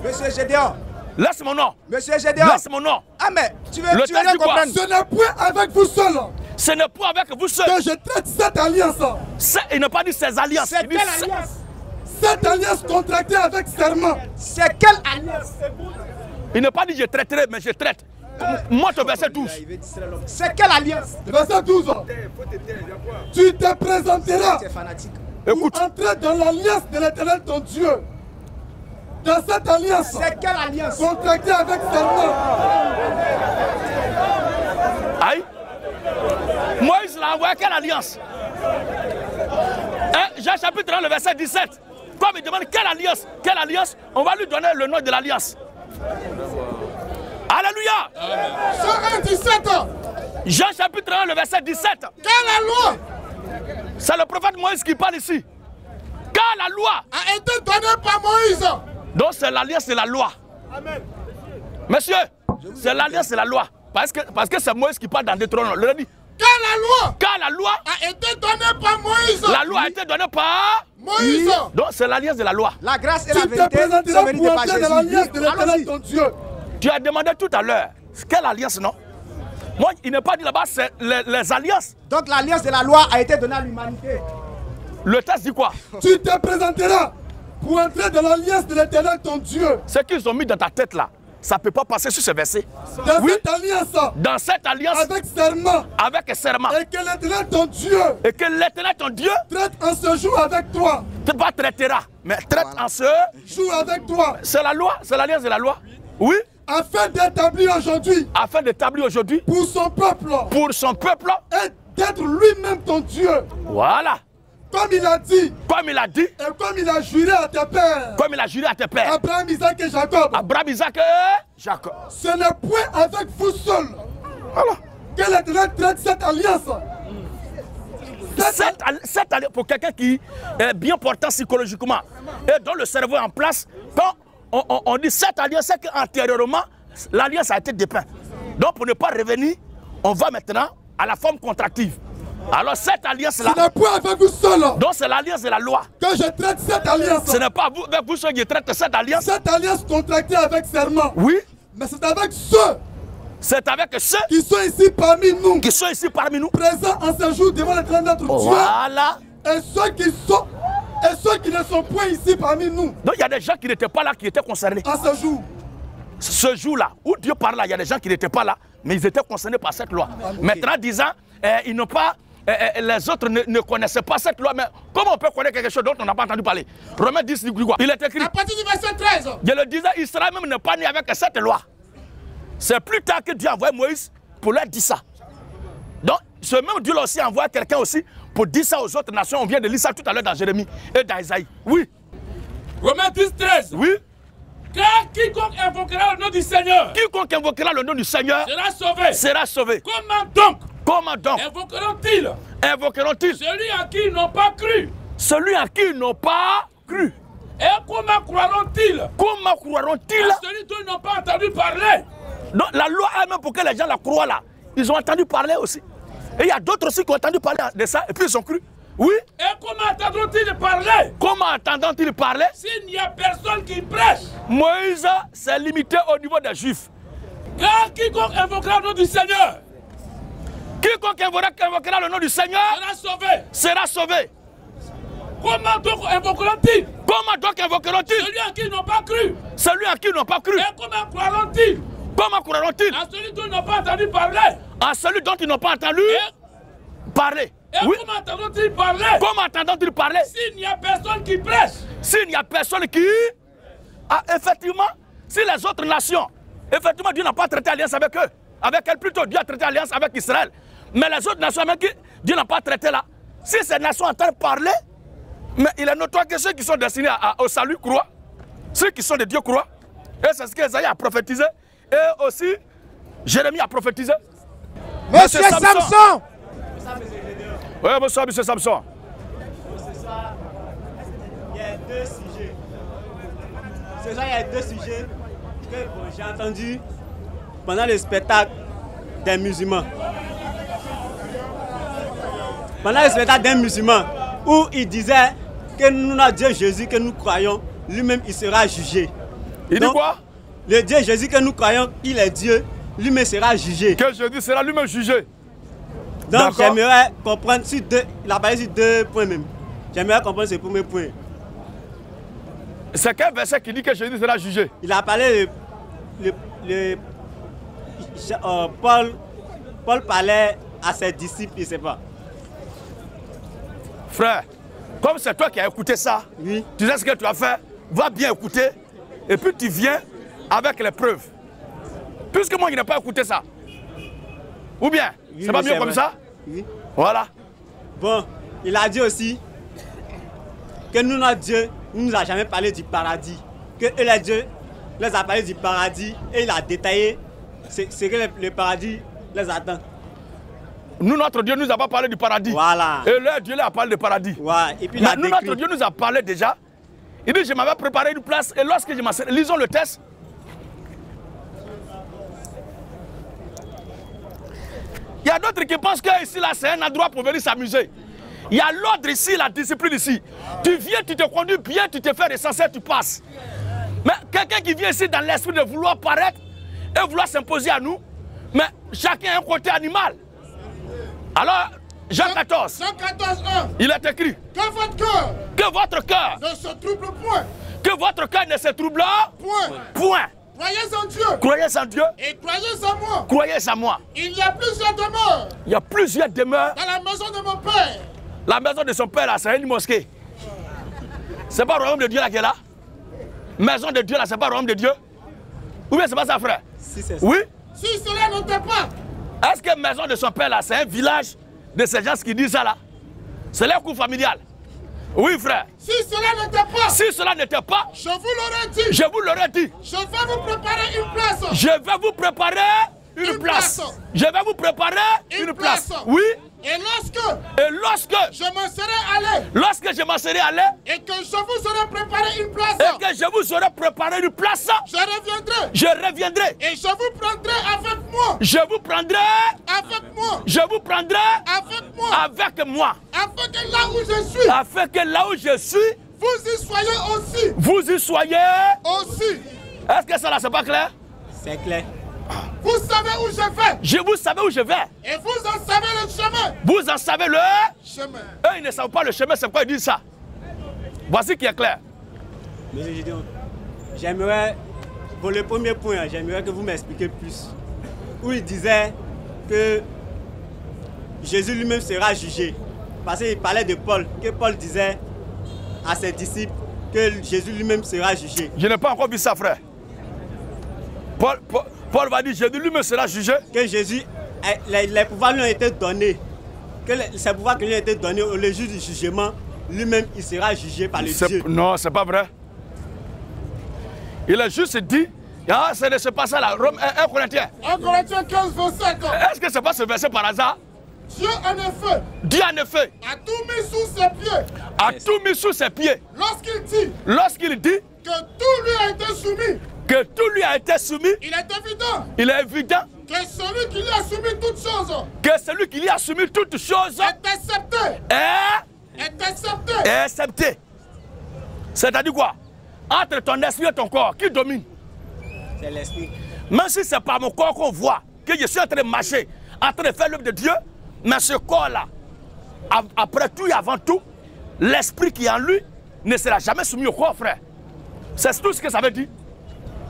Monsieur Gédéon. Laisse mon nom. Monsieur Gédéon. Laisse mon nom. Ah mais tu veux rien comprendre. Ce n'est point avec vous seul. Ce n'est pas avec vous seul. Que je traite cette alliance. Il n'a pas dit ces alliances. C'est quelle alliance? Cette alliance contractée avec serment. C'est quelle alliance? Il n'a pas dit je traiterai, mais je traite. Moi, au verset 12. C'est quelle alliance? Verset 12. Tu te présenteras pour entrer dans l'alliance de l'Éternel ton Dieu. Dans cette alliance. C'est quelle alliance? Contractée avec serment. Aïe. Moïse l'a envoyé quelle alliance? Jean chapitre 1, le verset 17. Comme il demande quelle alliance, on va lui donner le nom de l'alliance. Alléluia. Jean 1, 17. Jean chapitre 1, le verset 17. Quelle loi? C'est le prophète Moïse qui parle ici. Car la loi a été donnée par Moïse. Donc c'est l'alliance de la loi. Amen. Monsieur, c'est l'alliance de la loi. Parce que c'est Moïse qui parle dans Deutéronome. Le dit. Car la loi a été donnée par Moïse. La loi a été donnée par Moïse. Donc c'est l'alliance de la loi. La grâce et la vérité sont venues de par Jésus. Tu as demandé tout à l'heure. Quelle alliance, non? Moi, il n'est pas dit là-bas, c'est les alliances. Donc l'alliance de la loi a été donnée à l'humanité. Le texte dit quoi? Tu te présenteras pour entrer dans l'alliance de l'Éternel ton Dieu. Ce qu'ils ont mis dans ta tête là, ça ne peut pas passer sur ce verset. Dans cette alliance. Dans cette alliance. Avec serment. Avec serment. Et que l'Éternel ton Dieu. Et que l'Éternel ton Dieu. Traite en ce jour avec toi. Tu pas traitera. Mais traite en ce... jour avec toi. C'est la loi, c'est l'alliance de la loi. Oui. Afin d'établir aujourd'hui. Afin d'établir aujourd'hui. Pour son peuple. Pour son peuple. Et d'être lui-même ton Dieu. Voilà. Comme il a dit. Comme il a dit. Et comme il a juré à tes pères. Comme il a juré à tes pères. Abraham, Isaac et Jacob. Abraham, Isaac et Jacob. Ce n'est point avec vous seuls. Voilà. Que l'Éternel traite cette alliance. Cette alliance, pour quelqu'un qui est bien portant psychologiquement et dont le cerveau est en place, quand on dit cette alliance, c'est qu'antérieurement, l'alliance a été dépeinte. Donc pour ne pas revenir, on va maintenant à la forme contractive. Alors cette alliance-là, ce n'est pas avec vous seul. Donc c'est l'alliance de la loi. Que je traite cette alliance. Ce n'est pas vous, avec vous seul qui traite cette alliance. Cette alliance contractée avec serment. Oui. Mais c'est avec ceux. C'est avec ceux qui sont ici parmi nous. Qui sont ici parmi nous. Présents en ce jour devant l'Éternel notre Dieu. Voilà. Et ceux qui ne sont point ici parmi nous. Donc il y a des gens qui n'étaient pas là, qui étaient concernés. En ce jour. Ce jour-là, où Dieu parle là, il y a des gens qui n'étaient pas là, mais ils étaient concernés par cette loi. Okay. Maintenant, disant, ils n'ont pas, les autres ne connaissaient pas cette loi, mais comment on peut connaître quelque chose dont on n'a pas entendu parler? Romains 10 dit quoi? Il est écrit. À partir du verset 13. Je le disais, Israël même n'est pas né avec cette loi. C'est plus tard que Dieu a envoyé Moïse pour leur dire ça. Donc, ce même Dieu l'a aussi envoyé quelqu'un aussi pour dire ça aux autres nations. On vient de lire ça tout à l'heure dans Jérémie et dans Isaïe. Oui. Romains 10, 13. Oui. Car quiconque invoquera le nom du Seigneur. Quiconque invoquera le nom du Seigneur sera sauvé. Sera sauvé. Comment donc invoqueront-ils? Celui à qui ils n'ont pas cru. Celui à qui ils n'ont pas cru. Et comment croiront-ils? Comment croiront-ils? À celui dont ils n'ont pas entendu parler. Donc la loi elle-même, pour que les gens la croient là, ils ont entendu parler aussi. Et il y a d'autres aussi qui ont entendu parler de ça et puis ils ont cru. Oui. Et comment entendront-ils parler? Comment entendront-ils parler? S'il n'y a personne qui prêche. Moïse s'est limité au niveau des Juifs. Car quiconque invoquera le nom du Seigneur. Quiconque invoquera le nom du Seigneur sera sauvé. Sera sauvé. Comment donc invoqueront-ils? Comment donc invoqueront-ils? Celui à qui ils n'ont pas cru. Celui à qui ils n'ont pas cru. Et comment croiront-ils? Comment croiront-ils? À celui dont ils n'ont pas entendu parler. À celui dont ils n'ont pas entendu parler. Et oui. Comment entendront-ils parler? Comment entendront-ils parler? S'il n'y a personne qui prêche. S'il n'y a personne qui... Ah, effectivement, si les autres nations, effectivement, Dieu n'a pas traité alliance avec eux. Avec elle plutôt, Dieu a traité alliance avec Israël. Mais les autres nations avec qui Dieu n'a pas traité là. Si ces nations entendent parler, mais il est notoire que ceux qui sont destinés au salut croient. Ceux qui sont de Dieu croient. Et c'est ce qu'Esaïe a prophétisé. Et aussi, Jérémie a prophétisé. Monsieur Samson. Oui, bonsoir, monsieur Samson. Il y a deux sujets. Ce soir, il y a deux sujets que j'ai entendus pendant le spectacle des musulmans. Pendant le spectacle des musulmans, où il disait que nous, notre Dieu Jésus que nous croyons, lui-même, il sera jugé. Il dit quoi? Le Dieu Jésus que nous croyons, il est Dieu, lui-même sera jugé. Que Jésus sera lui-même jugé. Donc j'aimerais comprendre sur deux, il a parlé sur deux points même. J'aimerais comprendre ce premier point. C'est quel verset qui dit que Jésus sera jugé? Il a parlé Paul parlait à ses disciples, je ne sais pas. Frère, comme c'est toi qui as écouté ça, oui. Tu sais ce que tu as fait, va bien écouter et puis tu viens avec les preuves. Puisque moi je n'ai pas écouté ça. Ou bien, oui, c'est pas mieux comme ça? Oui. Voilà. Bon, il a dit aussi que nous, notre Dieu, ne nous a jamais parlé du paradis. Que eux, les dieux, les a parlé du paradis et il a détaillé ce que le paradis les attend. Nous, notre Dieu, nous a pas parlé du paradis. Voilà. Et leur Dieu, leur a parlé du paradis. Voilà. Et puis, nous, notre Dieu nous a parlé déjà. Il dit, je m'avais préparé une place et lorsque je m'assieds, lisons le texte. Il y a d'autres qui pensent que ici, là, c'est un endroit pour venir s'amuser. Il y a l'ordre ici, la discipline ici. Tu viens, tu te conduis bien, tu te fais recenser, tu passes. Mais quelqu'un qui vient ici dans l'esprit de vouloir paraître et vouloir s'imposer à nous, mais chacun a un côté animal. Alors, Jean 14, 1, il est écrit que votre cœur ne se trouble point. Que votre cœur ne se trouble point. Croyez en Dieu. Croyez en Dieu. Et croyez en moi. Croyez en moi. Il y a plusieurs demeures. Il y a plusieurs demeures. Dans la maison de mon père. La maison de son père, là, c'est une mosquée. C'est pas le royaume de Dieu là qui est là? Maison de Dieu là, c'est pas le royaume de Dieu? Ou bien c'est pas ça, frère? Si c'est ça. Oui? Si cela n'était pas, Est-ce que maison de son père là, c'est un village de ces gens qui disent ça là? C'est leur coup familial. Oui, frère. si cela n'était pas, Si cela n'était pas, je vous l'aurais dit. je vous l'aurais dit. Je vais vous préparer une place. Je vais vous préparer une place. Je vais vous préparer une place. Oui. Et lorsque je m'en serai allé et que je vous aurai préparé une place, je reviendrai. Et je vous prendrai avec moi. Je vous prendrai avec moi. Afin que là où je suis, vous y soyez aussi. Est-ce que ça là, c'est pas clair? C'est clair. Vous savez où je vais. Vous savez où je vais. Et vous en savez le chemin. Vous en savez le chemin. Eux, ils ne savent pas le chemin, c'est pourquoi ils disent ça. Voici qui est clair. Monsieur Gideon, j'aimerais, pour le premier point, j'aimerais que vous m'expliquiez plus. Où il disait que Jésus lui-même sera jugé. Parce qu'il parlait de Paul, que Paul disait à ses disciples que Jésus lui-même sera jugé. Je n'ai pas encore vu ça, frère. Paul va dire, Jésus lui-même sera jugé. Que Jésus, les pouvoirs lui ont été donnés. Que ces pouvoirs qui lui ont été donnés au jour du jugement, lui-même, il sera jugé par le Dieu. Non, c'est pas vrai. Il a juste dit, ah, c'est de ce passage-là, 1 Corinthiens. 1 Corinthiens 15, verset 5. Est-ce que c'est pas ce verset par hasard? Dieu en effet a tout mis sous ses pieds. A tout mis sous ses pieds. Lorsqu'il dit que tout lui a été soumis. Il est évident. Que celui qui lui a soumis toutes choses. Est accepté. C'est-à-dire quoi? Entre ton esprit et ton corps, qui domine? C'est l'esprit. Même si c'est par mon corps qu'on voit que je suis en train de marcher, en train de faire l'œuvre de Dieu, mais ce corps-là, après tout et avant tout, l'esprit qui est en lui ne sera jamais soumis au corps, frère. C'est tout ce que ça veut dire.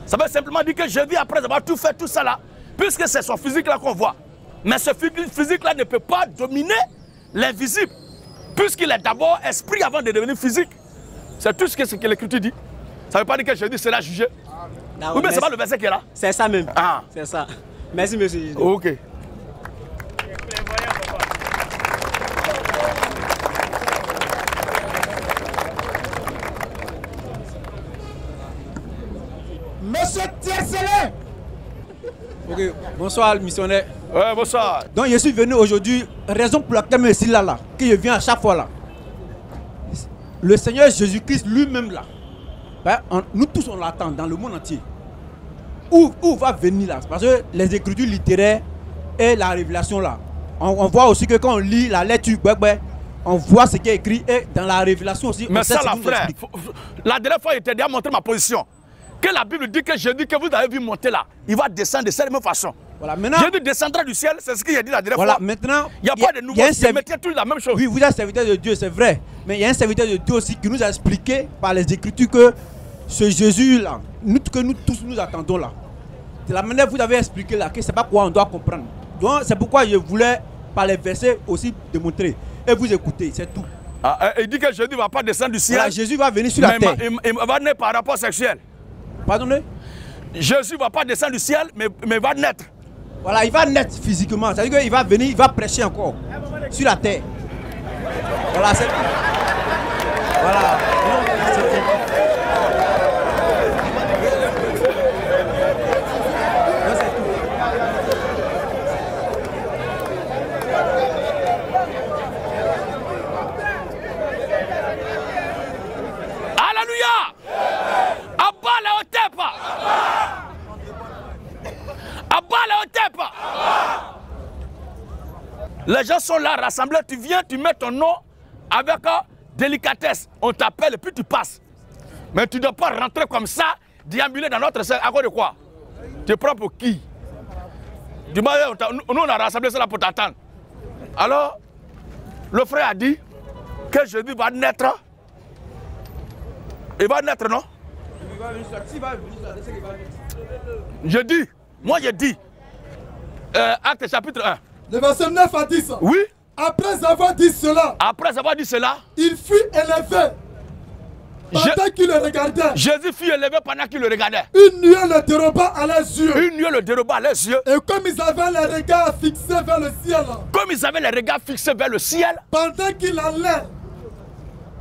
Ça veut simplement dire que je vis après avoir tout fait, tout ça là, puisque c'est son physique-là qu'on voit. Mais ce physique-là ne peut pas dominer l'invisible, puisqu'il est d'abord esprit avant de devenir physique. C'est tout ce que l'Écriture dit. Ça ne veut pas dire que Jésus sera jugé. Ou bien c'est pas le verset qui est là? C'est ça même. Ah. C'est ça. Merci, monsieur. Ok. Monsieur Tiercelin. Ok, bonsoir missionnaire. Ouais, bonsoir. Donc je suis venu aujourd'hui, raison pour laquelle je suis là, que je viens à chaque fois là. Le Seigneur Jésus-Christ lui-même là, nous tous on l'attend dans le monde entier. Où va venir là? Parce que les écritures littéraires et la révélation là, on voit aussi que quand on lit la lecture, on voit ce qui est écrit et dans la révélation aussi. Mais ça là, frère, la dernière fois, il t'a déjà montré ma position. Que la Bible dit que Jésus que vous avez vu monter là, il va descendre de cette même façon. Voilà, maintenant, Jésus descendra du ciel, c'est ce qu'il a dit la dernière voilà, fois. Maintenant, il n'y a pas de nouveau, il mettait toujours la même chose. Oui, vous êtes serviteur de Dieu, c'est vrai. Mais il y a un serviteur de Dieu aussi qui nous a expliqué par les Écritures que ce Jésus-là, que nous tous nous attendons là, de la manière que vous avez expliqué là, que c'est pas quoi on doit comprendre. Donc c'est pourquoi je voulais par les versets aussi démontrer. Et vous écoutez, c'est tout. Ah, il dit que Jésus ne va pas descendre du ciel. Voilà, Jésus va venir sur la terre. Il va naître par rapport sexuel. Pardonnez? Jésus ne va pas descendre du ciel, mais va naître. Voilà, il va naître physiquement. C'est-à-dire qu'il va venir, il va prêcher encore sur la terre. Voilà, c'est tout. Voilà. C'est tout. Les gens sont là rassemblés, tu viens, tu mets ton nom avec délicatesse. On t'appelle et puis tu passes. Mais tu ne dois pas rentrer comme ça, déambuler dans notre salle. À cause de quoi? Tu es prends pour qui? Du moins, nous on a rassemblé ça là pour t'attendre. Alors, le frère a dit que Jésus va naître. Il va naître, non? Je dis, moi je dis, Acte chapitre 1. Le verset 9 à 10. Oui. Après avoir dit cela. Après avoir dit cela. Il fut élevé. Pendant qu'il le regardait. Jésus fut élevé pendant qu'il le regardait. Une nuée le déroba à leurs yeux. Une nuée le déroba à leurs yeux. Et comme ils avaient les regards fixés vers le ciel. Comme ils avaient les regards fixés vers le ciel. Pendant qu'il allait.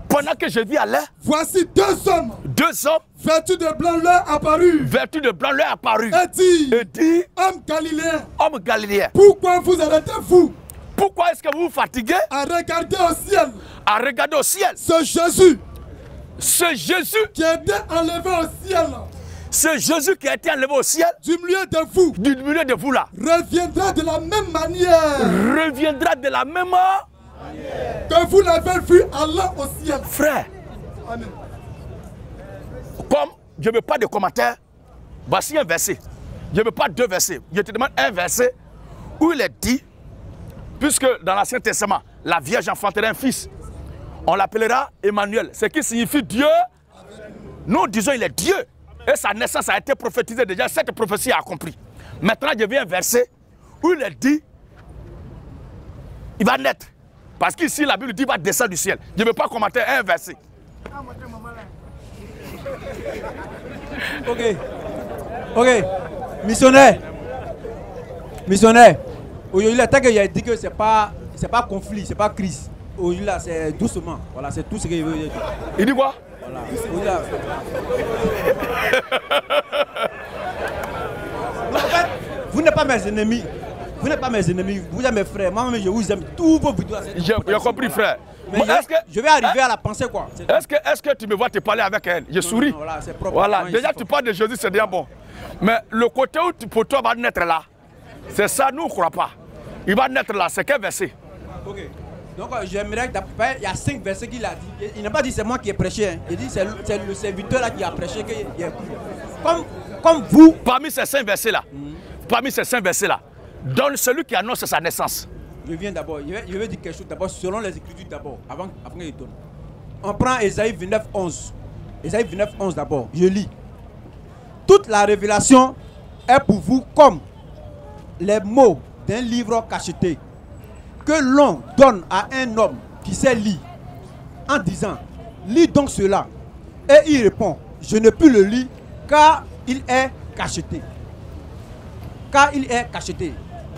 Pendant que Jésus allait. Voici deux hommes. Deux hommes. Vêtus de blanc leur apparus. Vêtus de blanc leur apparus. Et dit. Homme galiléen. Homme galiléen. Pourquoi vous arrêtez-vous? Pourquoi est-ce que vous vous fatiguez? À regarder au ciel. À regarder au ciel. Ce Jésus. Ce Jésus qui a été enlevé au ciel. Ce Jésus qui a été enlevé au ciel. Du milieu de vous. Du milieu de vous là. Reviendra de la même manière. Reviendra de la même manière. Que vous l'avez vu allant au ciel. Frère. Amen. Comme je ne veux pas de commentaires, voici un verset. Je ne veux pas deux versets. Je te demande un verset où il est dit, puisque dans l'Ancien Testament, la Vierge enfanterait un fils, on l'appellera Emmanuel, ce qui signifie Dieu. Nous disons il est Dieu. Et sa naissance a été prophétisée déjà, cette prophétie a accompli. Maintenant, je viens un verset où il est dit, il va naître. Parce qu'ici, la Bible dit, il va descendre du ciel. Je ne veux pas commenter un verset. Ok. Ok. Missionnaire. Missionnaire. Aujourd'hui, là, tant qu'il a dit que c'est pas conflit, c'est pas crise. Aujourd'hui, là, c'est doucement. Voilà, c'est tout ce qu'il veut dire. Il dit quoi? Voilà. En fait, vous n'êtes pas mes ennemis. Vous n'êtes pas mes ennemis, vous êtes mes frères. Moi, je vous aime tous vos vidéos. J'ai compris, frère. Mais je vais arriver à la pensée, quoi. Est-ce que tu me vois te parler avec elle? Je souris. Voilà, c'est propre. Voilà, déjà tu parles de Jésus, c'est déjà bon. Mais le côté où pour toi va naître là, c'est ça, nous ne croyons pas. Il va naître là, c'est quel verset? Ok. Donc j'aimerais que il y a 5 versets qu'il a dit. Il n'a pas dit c'est moi qui ai prêché. Hein. Il dit c'est le serviteur là qui a prêché. Comme vous. Parmi ces 5 versets là, donne celui qui annonce sa naissance. Je viens d'abord, je vais dire quelque chose d'abord selon les Écritures d'abord, avant qu'il donne. On prend Ésaïe 29, 11. Ésaïe 29, 11 d'abord. Je lis. Toute la révélation est pour vous comme les mots d'un livre cacheté que l'on donne à un homme qui sait lire en disant lis donc cela. Et il répond je ne peux le lire car il est cacheté. Car il est cacheté.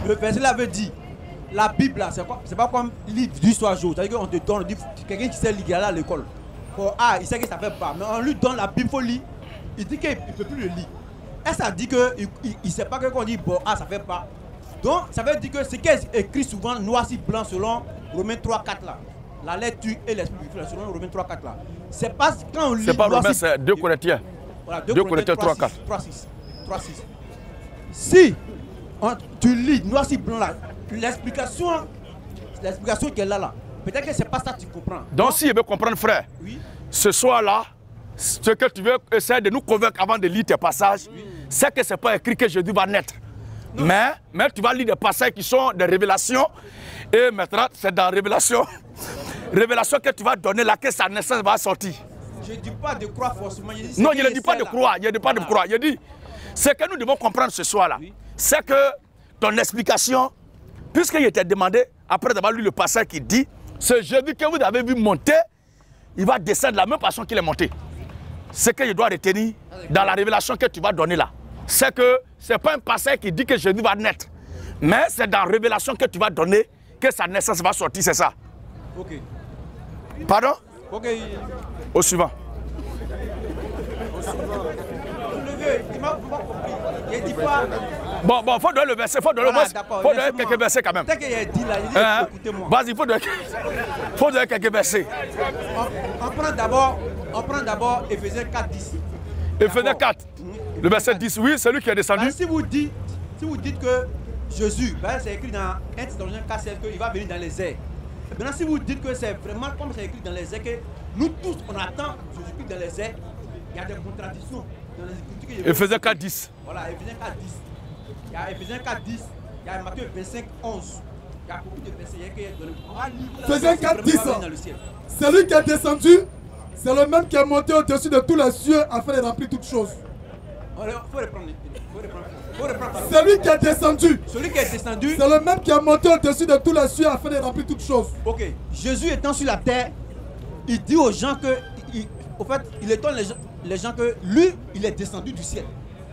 Le verset là veut dire la Bible là, c'est pas comme livre d'histoire jour. C'est-à-dire qu'on te donne, quelqu'un qui sait lire, il est à l'école. Ah, il sait que ça fait pas. Mais on lui donne la Bible, il faut lire. Il dit qu'il ne peut plus le lire. Et ça dit qu'il ne sait pas que quand on dit bon, ah, ça fait pas. Donc, ça veut dire que ce qui est écrit souvent noir sur blanc selon Romains 3, 4 là. La lecture et l'esprit selon Romains 3, 4 là. C'est pas quand on lit. C'est pas Romains, c'est 2 Corinthiens. Voilà, 2 Corinthiens 3, 4. 3, 6. Si tu lis noir sur blanc là, l'explication qui est là, peut-être que c'est pas ça que tu comprends. Donc si je veux comprendre, frère, oui. Ce soir-là, ce que tu veux essayer de nous convaincre avant de lire tes passages, oui. C'est que c'est pas écrit que Jésus va naître. Mais tu vas lire des passages qui sont des révélations. Et maintenant, c'est dans Révélation que tu vas donner là que sa naissance va sortir. Je ne dis pas de croire forcément. Non, je ne dis pas de croire. Je ne dis pas de croire. Je dis, ce que nous devons comprendre ce soir-là, oui. C'est que ton explication, puisqu'il était demandé, après d'avoir lu le passage qui dit, ce Jésus que vous avez vu monter, il va descendre de la même façon qu'il est monté. Ce que je dois retenir dans la révélation que tu vas donner là, c'est que ce n'est pas un passage qui dit que Jésus va naître, mais c'est dans la révélation que tu vas donner que sa naissance va sortir, c'est ça. Ok. Pardon? Ok. Au suivant. Bon, faut donner le verset, faut donner quelques versets quand même. Vas-y, faut donner quelques versets. On prend d'abord Éphésiens 4, 10. Éphésiens 4, le verset 10, oui, c'est lui qui est descendu. Si vous dites que Jésus, c'est écrit dans 1 Thessaloniciens 4, c'est qu'il va venir dans les airs. Maintenant, si vous dites que c'est vraiment comme c'est écrit dans les airs, que nous tous, on attend Jésus-Christ dans les airs, il y a des contradictions dans les Écritures. Éphésiens 4, 10. Voilà, Éphésiens 4, 10. Il y a Éphésiens 4, 10. Il y a Matthieu 25, 11. Il y a beaucoup de versets qui sont donnés. Éphésiens 4, 10. Celui qui est descendu, c'est le même qui est monté au-dessus de tous les cieux afin de remplir toutes choses. Il faut reprendre. Celui qui est descendu. Celui qui est descendu. C'est le même qui est monté au-dessus de tous les cieux afin de remplir toutes choses. Ok. Jésus étant sur la terre, il dit aux gens que au fait, il étonne les gens que lui, il est descendu du ciel.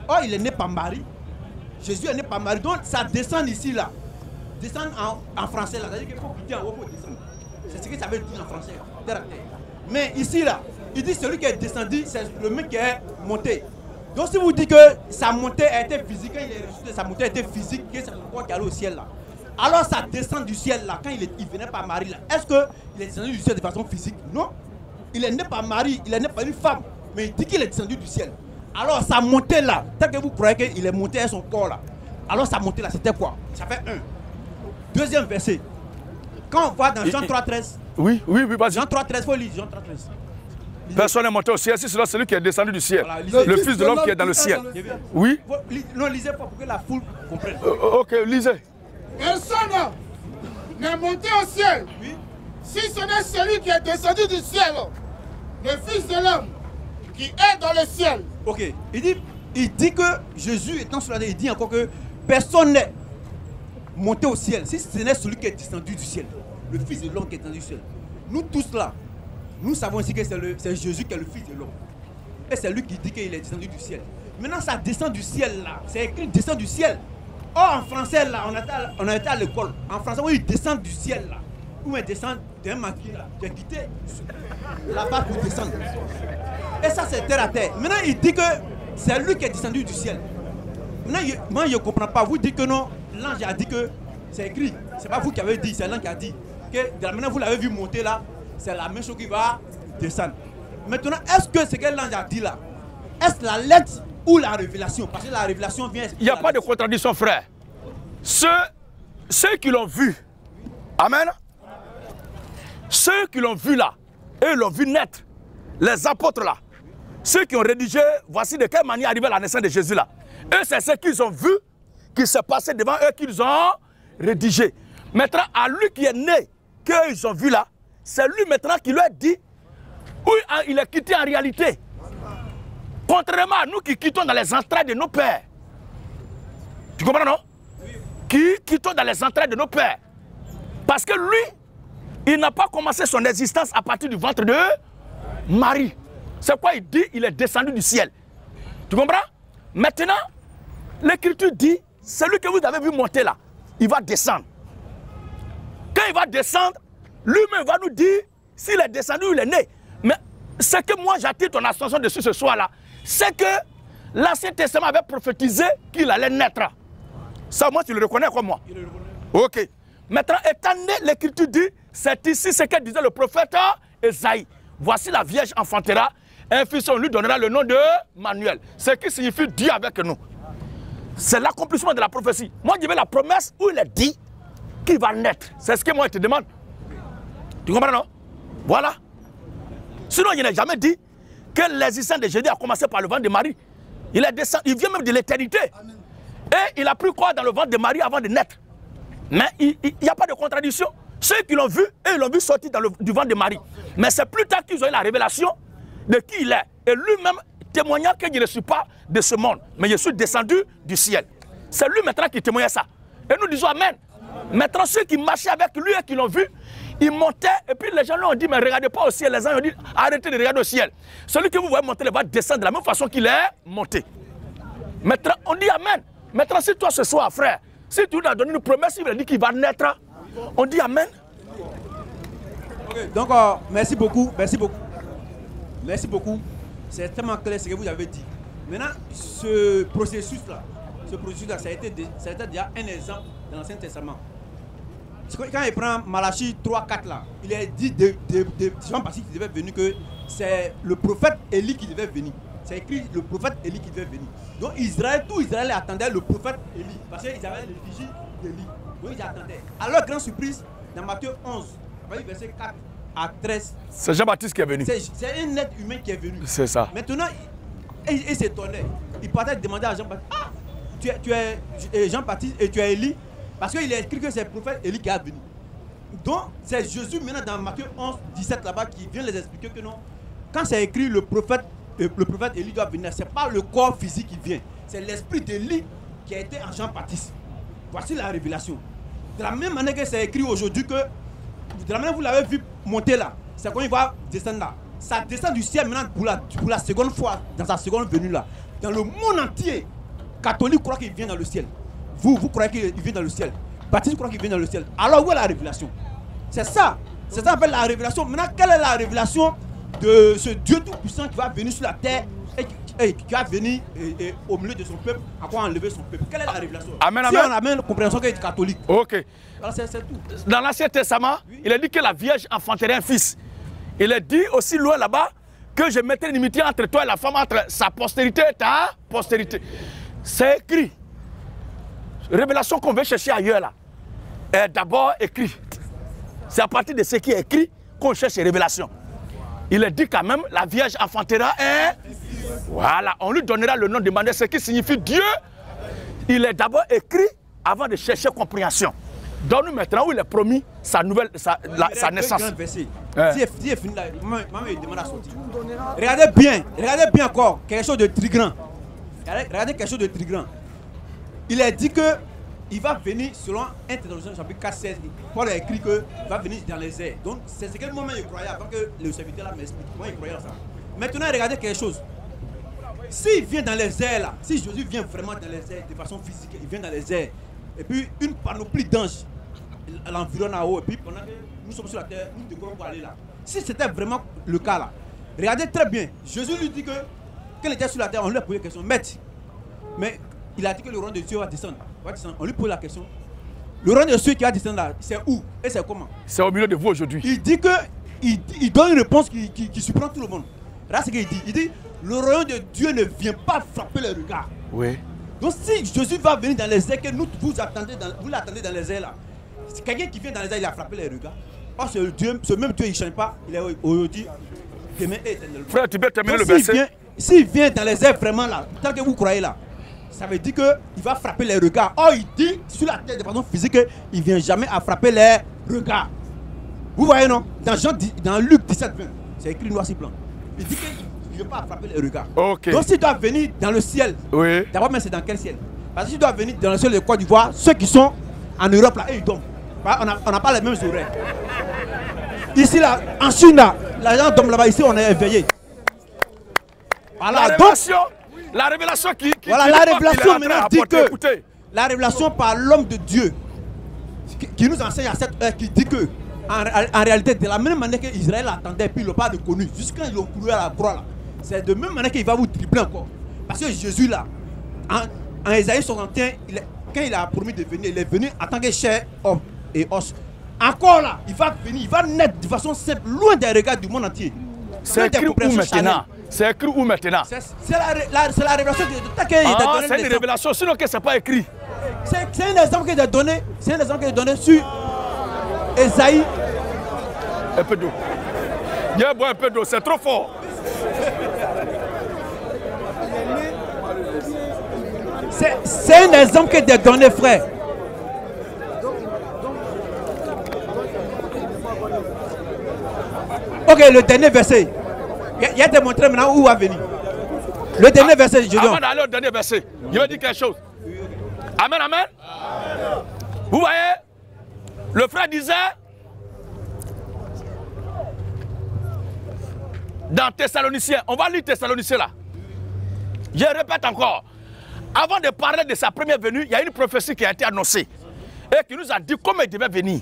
Or, il est né par Marie. Jésus est né par Marie. Donc, ça descend ici, là. Descend en français, là. C'est-à-dire qu'il faut quitter en haut pour descendre. C'est ce que ça veut dire en français. Terre à terre. Mais ici, là, il dit celui qui est descendu, c'est le mec qui est monté. Donc, si vous dites que sa montée a été physique, quand il est ressuscité, sa montée a été physique, que c'est le corps qui est allé au ciel, là. Alors, ça descend du ciel, là, quand il venait par Marie, là. Est-ce qu'il est descendu du ciel de façon physique? Non. Il est né par Marie, il est né par une femme, mais il dit qu'il est descendu du ciel. Alors, sa montée, là, tant que vous croyez qu'il est monté à son corps, là, alors sa montée, là, c'était quoi? Ça fait 1. Deuxième verset. Quand on voit dans Jean 3,13. Oui, vas-y. Jean 3,13, il faut lire Jean 3,13. Personne n'est monté au ciel, si c'est celui qui est descendu du ciel. Voilà, le Fils de l'homme qui est dans le ciel. Oui. Non, lisez pas pour que la foule comprenne. Ok, lisez. Personne n'est monté au ciel. Oui. Si ce n'est celui qui est descendu du ciel, le Fils de l'homme qui est dans le ciel. Ok. Il dit que Jésus étant sur la terre, il dit encore que personne n'est monté au ciel. Si ce n'est celui qui est descendu du ciel, le Fils de l'homme qui est descendu du ciel. Nous tous là, nous savons aussi que c'est Jésus qui est le Fils de l'homme. Et c'est lui qui dit qu'il est descendu du ciel. Maintenant, ça descend du ciel là. C'est écrit descend du ciel. Or, en français là, on a été à l'école. En français, oui, il descend du ciel là. Ou il descend d'un maquis là. Tu as quitté là-bas pour descendre. Et ça, c'est terre à terre. Maintenant, il dit que c'est lui qui est descendu du ciel. Maintenant, moi, je ne comprends pas. Vous dites que non, l'ange a dit que c'est écrit. Ce n'est pas vous qui avez dit, c'est l'ange qui a dit. Que maintenant, vous l'avez vu monter là. C'est la même chose qui va descendre. Maintenant, est-ce que ce que l'ange a dit là, est-ce la lettre ou la révélation? Parce que la révélation vient... Il n'y a pas de contradiction, frère. Ceux qui l'ont vu, amen, ceux qui l'ont vu là, et l'ont vu naître, les apôtres là, ceux qui ont rédigé, voici de quelle manière arriver à la naissance de Jésus là. Eux, c'est ce qu'ils ont vu, qui s'est passé devant eux, qu'ils ont rédigé. Maintenant, à lui qui est né, qu'ils ont vu là, c'est lui maintenant qui leur dit où il est quitté en réalité. Contrairement à nous qui quittons dans les entrailles de nos pères. Tu comprends, non? Qui quittons dans les entrailles de nos pères. Parce que lui, il n'a pas commencé son existence à partir du ventre de Marie. C'est quoi il dit? Il est descendu du ciel. Tu comprends? Maintenant, l'Écriture dit, celui que vous avez vu monter là, il va descendre. Quand il va descendre, lui-même va nous dire s'il est descendu ou il est né. Mais ce que moi j'attire ton attention dessus ce soir-là, c'est que l'Ancien Testament avait prophétisé qu'il allait naître. Ça, moi, tu le reconnais comme moi? Je le reconnais. Ok. Maintenant, étant né, l'Écriture dit, c'est ici ce que disait le prophète Esaïe. Voici la Vierge enfantera, un fils, on lui donnera le nom de Manuel. Ce qui signifie Dieu avec nous. C'est l'accomplissement de la prophétie. Moi, je veux la promesse où il est dit qu'il va naître. C'est ce que moi, je te demande. Tu comprends, non? Voilà. Sinon, il n'a jamais dit que l'existence de Jésus a commencé par le ventre de Marie. Il est descendu, il vient même de l'éternité. Et il a pris quoi dans le ventre de Marie avant de naître? Mais il n'y a pas de contradiction. Ceux qui l'ont vu, et ils l'ont vu sortir du ventre de Marie. Mais c'est plus tard qu'ils ont eu la révélation de qui il est. Et lui-même témoignant que je ne suis pas de ce monde, mais je suis descendu du ciel. C'est lui maintenant qui témoignait ça. Et nous disons Amen. Maintenant, ceux qui marchaient avec lui et qui l'ont vu, ils montaient, et puis les gens lui ont dit, mais regardez pas au ciel. Les gens ont dit, arrêtez de regarder au ciel. Celui que vous voyez monter, il va descendre de la même façon qu'il est monté. Maintenant, on dit Amen. Maintenant, si toi ce soir, frère, si tu nous as donné une promesse, il a dit qu'il va naître, on dit Amen. Okay, donc, merci beaucoup, merci beaucoup. Merci beaucoup. C'est tellement clair ce que vous avez dit. Maintenant, ce processus-là, ça a été déjà un exemple dans l'Ancien Testament. Quand il prend Malachie 3-4 là, il est dit de Jean-Baptiste qui devait venir que c'est le prophète Élie qui devait venir. C'est écrit le prophète Élie qui devait venir. Donc tout Israël attendait le prophète Élie. Parce qu'ils avaient l'effigie d'Élie. Donc ils attendaient. À leur grande surprise, dans Matthieu 11, verset 4 à 13. C'est Jean-Baptiste qui est venu. C'est un être humain qui est venu. C'est ça. Maintenant, il s'étonnait. Il partait demander à Jean-Baptiste, ah, tu es Jean-Baptiste et tu es Élie. Parce qu'il est écrit que c'est le prophète Élie qui est venu. Donc, c'est Jésus maintenant dans Matthieu 11, 17 là-bas qui vient les expliquer que non. Quand c'est écrit le prophète Élie doit venir, ce n'est pas le corps physique qui vient. C'est l'esprit d'Élie qui a été en Jean-Baptiste. Voici la révélation. De la même manière que c'est écrit aujourd'hui que, de la manière que vous l'avez vu monter là, c'est quand il va descendre là. ça descend du ciel maintenant pour la seconde fois, dans sa seconde venue là. Dans le monde entier, catholique croit qu'il vient dans le ciel. Vous croyez qu'il vient dans le ciel. Baptiste croit qu'il vient dans le ciel. Alors où est la révélation? C'est ça. C'est ça qu'on appelle la révélation. Maintenant, quelle est la révélation de ce Dieu tout-puissant qui va venir sur la terre et qui va venir au milieu de son peuple, à quoi enlever son peuple? Quelle est la révélation? Amen, si amen. on amène la compréhension qu'il est catholique. Ok. Alors c'est tout. Dans l'Ancien Testament, oui, il a dit que la Vierge enfanterait un fils. Il a dit aussi loin là-bas que je mettrai une inimitié entre toi et la femme, entre sa postérité et ta postérité. C'est écrit. Révélation qu'on veut chercher ailleurs là est d'abord écrite. C'est à partir de ce qui est écrit qu'on cherche les révélations. Il a dit quand même, la Vierge enfantera un... Voilà, on lui donnera le nom demandé, ce qui signifie Dieu. Il est d'abord écrit avant de chercher compréhension. Donne-nous maintenant où il est promis sa naissance. Si est fini là, maman il demande à sortir. Regardez bien encore, quelque chose de très grand. Regardez quelque chose de très grand. Il a dit que il va venir selon 1 Thessaloniciens chapitre 4, 16. Paul a écrit qu'il va venir dans les airs. Donc c'est ce que moi-même je croyais avant que le serviteur là m'explique. Moi je croyais à ça. Maintenant regardez quelque chose. S'il vient dans les airs là, si Jésus vient vraiment dans les airs de façon physique, il vient dans les airs. Et puis une panoplie d'anges l'environne en haut. Et puis pendant que nous sommes sur la terre, nous devons aller là. Si c'était vraiment le cas là, regardez très bien. Jésus lui dit que quand il était sur la terre, on lui a posé la question, maître, mais il a dit que le royaume de Dieu va descendre. On lui pose la question. Le royaume de Dieu qui va descendre là, c'est où et c'est comment? C'est au milieu de vous aujourd'hui. Il dit que il donne une réponse qui surprend tout le monde. Là, c'est ce qu'il dit. Il dit le royaume de Dieu ne vient pas frapper les regards. Oui. Donc si Jésus va venir dans les airs, que vous l'attendez dans les airs là, c'est quelqu'un qui vient dans les airs, il a frappé les regards. Parce que ce même Dieu, il ne change pas. Il est aujourd'hui, demain et éternellement. Frère, tu peux terminer le verset. S'il vient dans les airs vraiment là, tant que vous croyez là, ça veut dire qu'il va frapper les regards. Oh, il dit sur la terre de façon physique qu'il ne vient jamais à frapper les regards. Vous voyez non? Dans Luc 17, 20, c'est écrit noir sur blanc. Il dit qu'il ne vient pas à frapper les regards. Okay. Donc s'il doit venir dans le ciel, oui. D'abord, mais c'est dans quel ciel? Parce que s'il doit venir dans le ciel de Côte d'Ivoire, ceux qui sont en Europe là, ils dorment. On n'a pas les mêmes oreilles. Ici là, en Chine là, les gens dorment là-bas, ici on est éveillés. Voilà, la révélation qui voilà, la révélation maintenant dit que la révélation par l'homme de Dieu qui nous enseigne à cette heure, qui dit que en réalité, de la même manière qu'Israël attendait, puis ils ne l'ont pas reconnu, jusqu'à quand ils l'ont couru à la croix là, c'est de même manière qu'il va vous tripler encore. Parce que Jésus là, en Ésaïe 61, quand il a promis de venir, il est venu en tant que chair, homme et os. Encore là, il va venir, il va naître de façon simple, loin des regards du monde entier. C'est écrit où maintenant? C'est écrit où maintenant? C'est la révélation de qu'il t'a donné. C'est une révélation, sinon que ce n'est pas écrit. C'est un exemple qu'il t'a donné. C'est un exemple qu'il t'a donné sur Esaïe. Un peu d'eau. Viens boire un peu d'eau, c'est trop fort. C'est un exemple qu'il t'a donné, frère. Ok, le dernier verset. Il a démontré maintenant où va venir. Le dernier verset, je dis. Avant d'aller au dernier verset, je vais dire quelque chose. Amen, amen. Vous voyez, le frère disait, dans Thessaloniciens, on va lire Thessaloniciens là. Je répète encore. Avant de parler de sa première venue, il y a une prophétie qui a été annoncée et qui nous a dit comment il devait venir.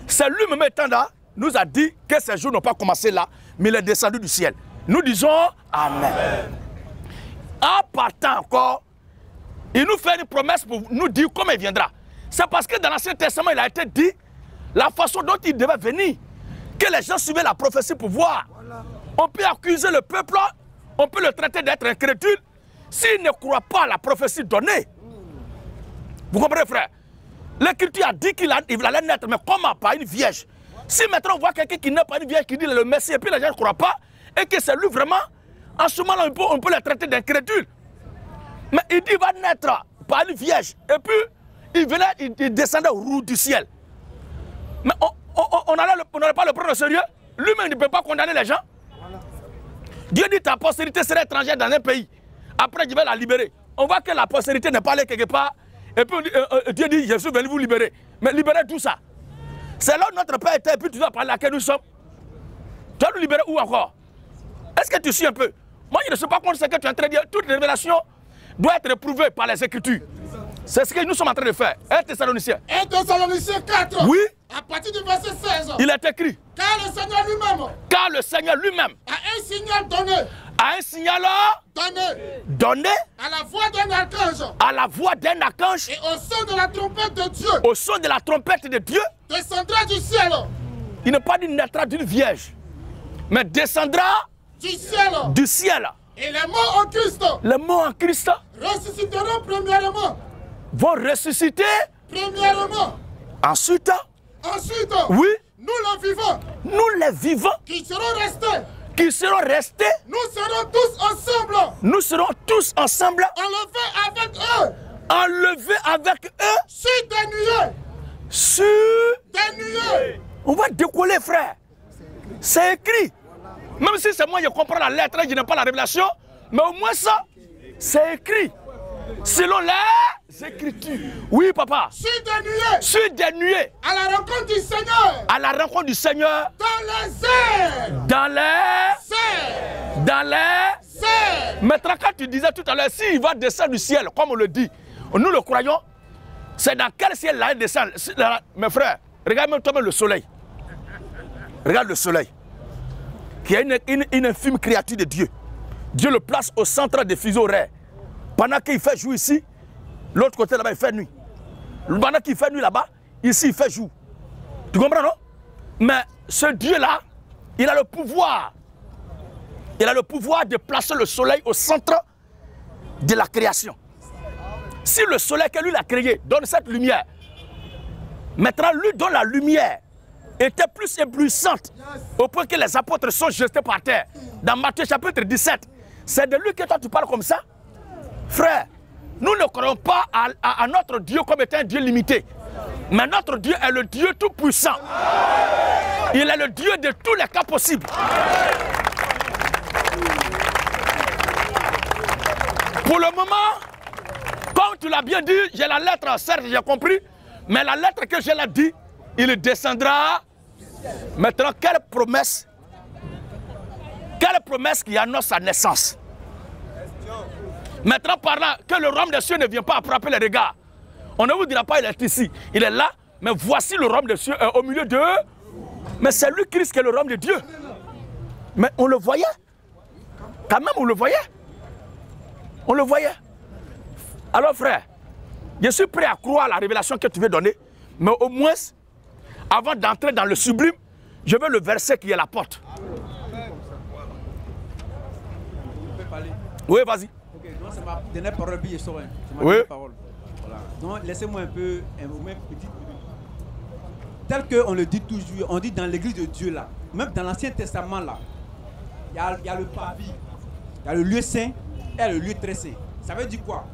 C'est lui-même étant là, nous a dit que ces jours n'ont pas commencé là, mais il est descendu du ciel. Nous disons Amen. En partant encore, il nous fait une promesse pour nous dire comment il viendra. C'est parce que dans l'Ancien Testament, il a été dit la façon dont il devait venir, que les gens suivaient la prophétie pour voir. On peut accuser le peuple, on peut le traiter d'être incrédule s'il ne croit pas à la prophétie donnée. Vous comprenez, frère? L'Écriture a dit qu'il allait naître, mais comment? Par une vierge. Si maintenant on voit quelqu'un qui n'est pas une vierge, qui dit le Messie, et puis les gens ne croient pas, et que c'est lui vraiment, en ce moment-là, on peut le traiter d'incrédule. Mais il dit qu'il va naître par une vierge, et puis il descendait au roue du ciel. Mais on n'allait pas le prendre au sérieux. Lui-même ne peut pas condamner les gens. Voilà. Dieu dit ta postérité sera étrangère dans un pays. Après, je vais la libérer. On voit que la postérité n'est pas allée quelque part. Et puis Dieu dit, je suis venu vous libérer. Mais libérer tout ça. C'est là où notre Père était, et puis tu dois parler à laquelle nous sommes. Tu vas nous libérer où encore? que tu suis un peu? Moi, je ne suis pas contre ce que tu es en train de dire. Toute révélation doit être éprouvée par les Écritures. C'est ce que nous sommes en train de faire. 1 Thessaloniciens. 1 Thessaloniciens 4. Oui. À partir du verset 16. Il est écrit. Car le Seigneur lui-même. Car le Seigneur lui-même. A un signal donné. A un signal donné. À la voix d'un archange. À la voix d'un archange. Et au son de la trompette de Dieu. Au son de la trompette de Dieu. Descendra du ciel. Il n'est pas dit naîtra d'une vierge. Mais descendra du ciel. Et les morts en Christ. Les morts en Christ. Ressusciteront premièrement. Vont ressusciter. Premièrement. Ensuite. Oui. Nous les vivants. Nous les vivants. Qui seront restés. Qui seront restés. Nous serons tous ensemble. Nous serons tous ensemble. Enlevés avec eux. Enlevés avec eux. Sur des nuées. Sur des nuées. On va décoller, frère. C'est écrit. Même si c'est moi, je comprends la lettre, je n'ai pas la révélation. Mais au moins ça, c'est écrit. Selon les Écritures. Oui, papa. Sur des nuées. Sur des nuées. À la rencontre du Seigneur. À la rencontre du Seigneur. Dans les airs. Dans les airs. Dans les airs. Maintenant, quand tu disais tout à l'heure, s'il va descendre du ciel, comme on le dit, nous le croyons, c'est dans quel ciel là il descend? Mes frères, regarde même toi-même le soleil. Regarde le soleil. Qui est une infime créature de Dieu. Dieu le place au centre des fuseaux horaires. Pendant qu'il fait jour ici, l'autre côté là-bas il fait nuit. Pendant qu'il fait nuit là-bas, ici il fait jour. Tu comprends, non? Mais ce Dieu-là, il a le pouvoir. Il a le pouvoir de placer le soleil au centre de la création. Si le soleil que lui a créé donne cette lumière, maintenant lui donne la lumière, était plus éblouissante au point que les apôtres sont jetés par terre. Dans Matthieu chapitre 17, c'est de lui que toi tu parles comme ça? Frère, nous ne croyons pas à notre Dieu comme étant un Dieu limité. Mais notre Dieu est le Dieu tout-puissant. Il est le Dieu de tous les cas possibles. Pour le moment, comme tu l'as bien dit, j'ai la lettre, certes j'ai compris, mais la lettre que je l'ai dit, il descendra. Maintenant, quelle promesse qui annonce sa naissance? Maintenant, par là, que le royaume des cieux ne vient pas frapper les regards. On ne vous dira pas il est ici, il est là, mais voici le royaume des cieux au milieu d'eux. Mais c'est lui Christ qui est le royaume de Dieu. Mais on le voyait. Quand même, on le voyait. On le voyait. Alors frère, je suis prêt à croire à la révélation que tu veux donner, mais au moins, avant d'entrer dans le sublime, je veux le verset qui est à la porte. Oui, vas-y. Ok, donc c'est ma dernière parole, puis je sors. C'est ma oui. dernière parole. Voilà. Donc laissez-moi un peu, même petite. Tel qu'on le dit toujours, on dit dans l'église de Dieu là, même dans l'Ancien Testament là, il y a le parvis, il y a le lieu saint et le lieu très saint. Ça veut dire quoi?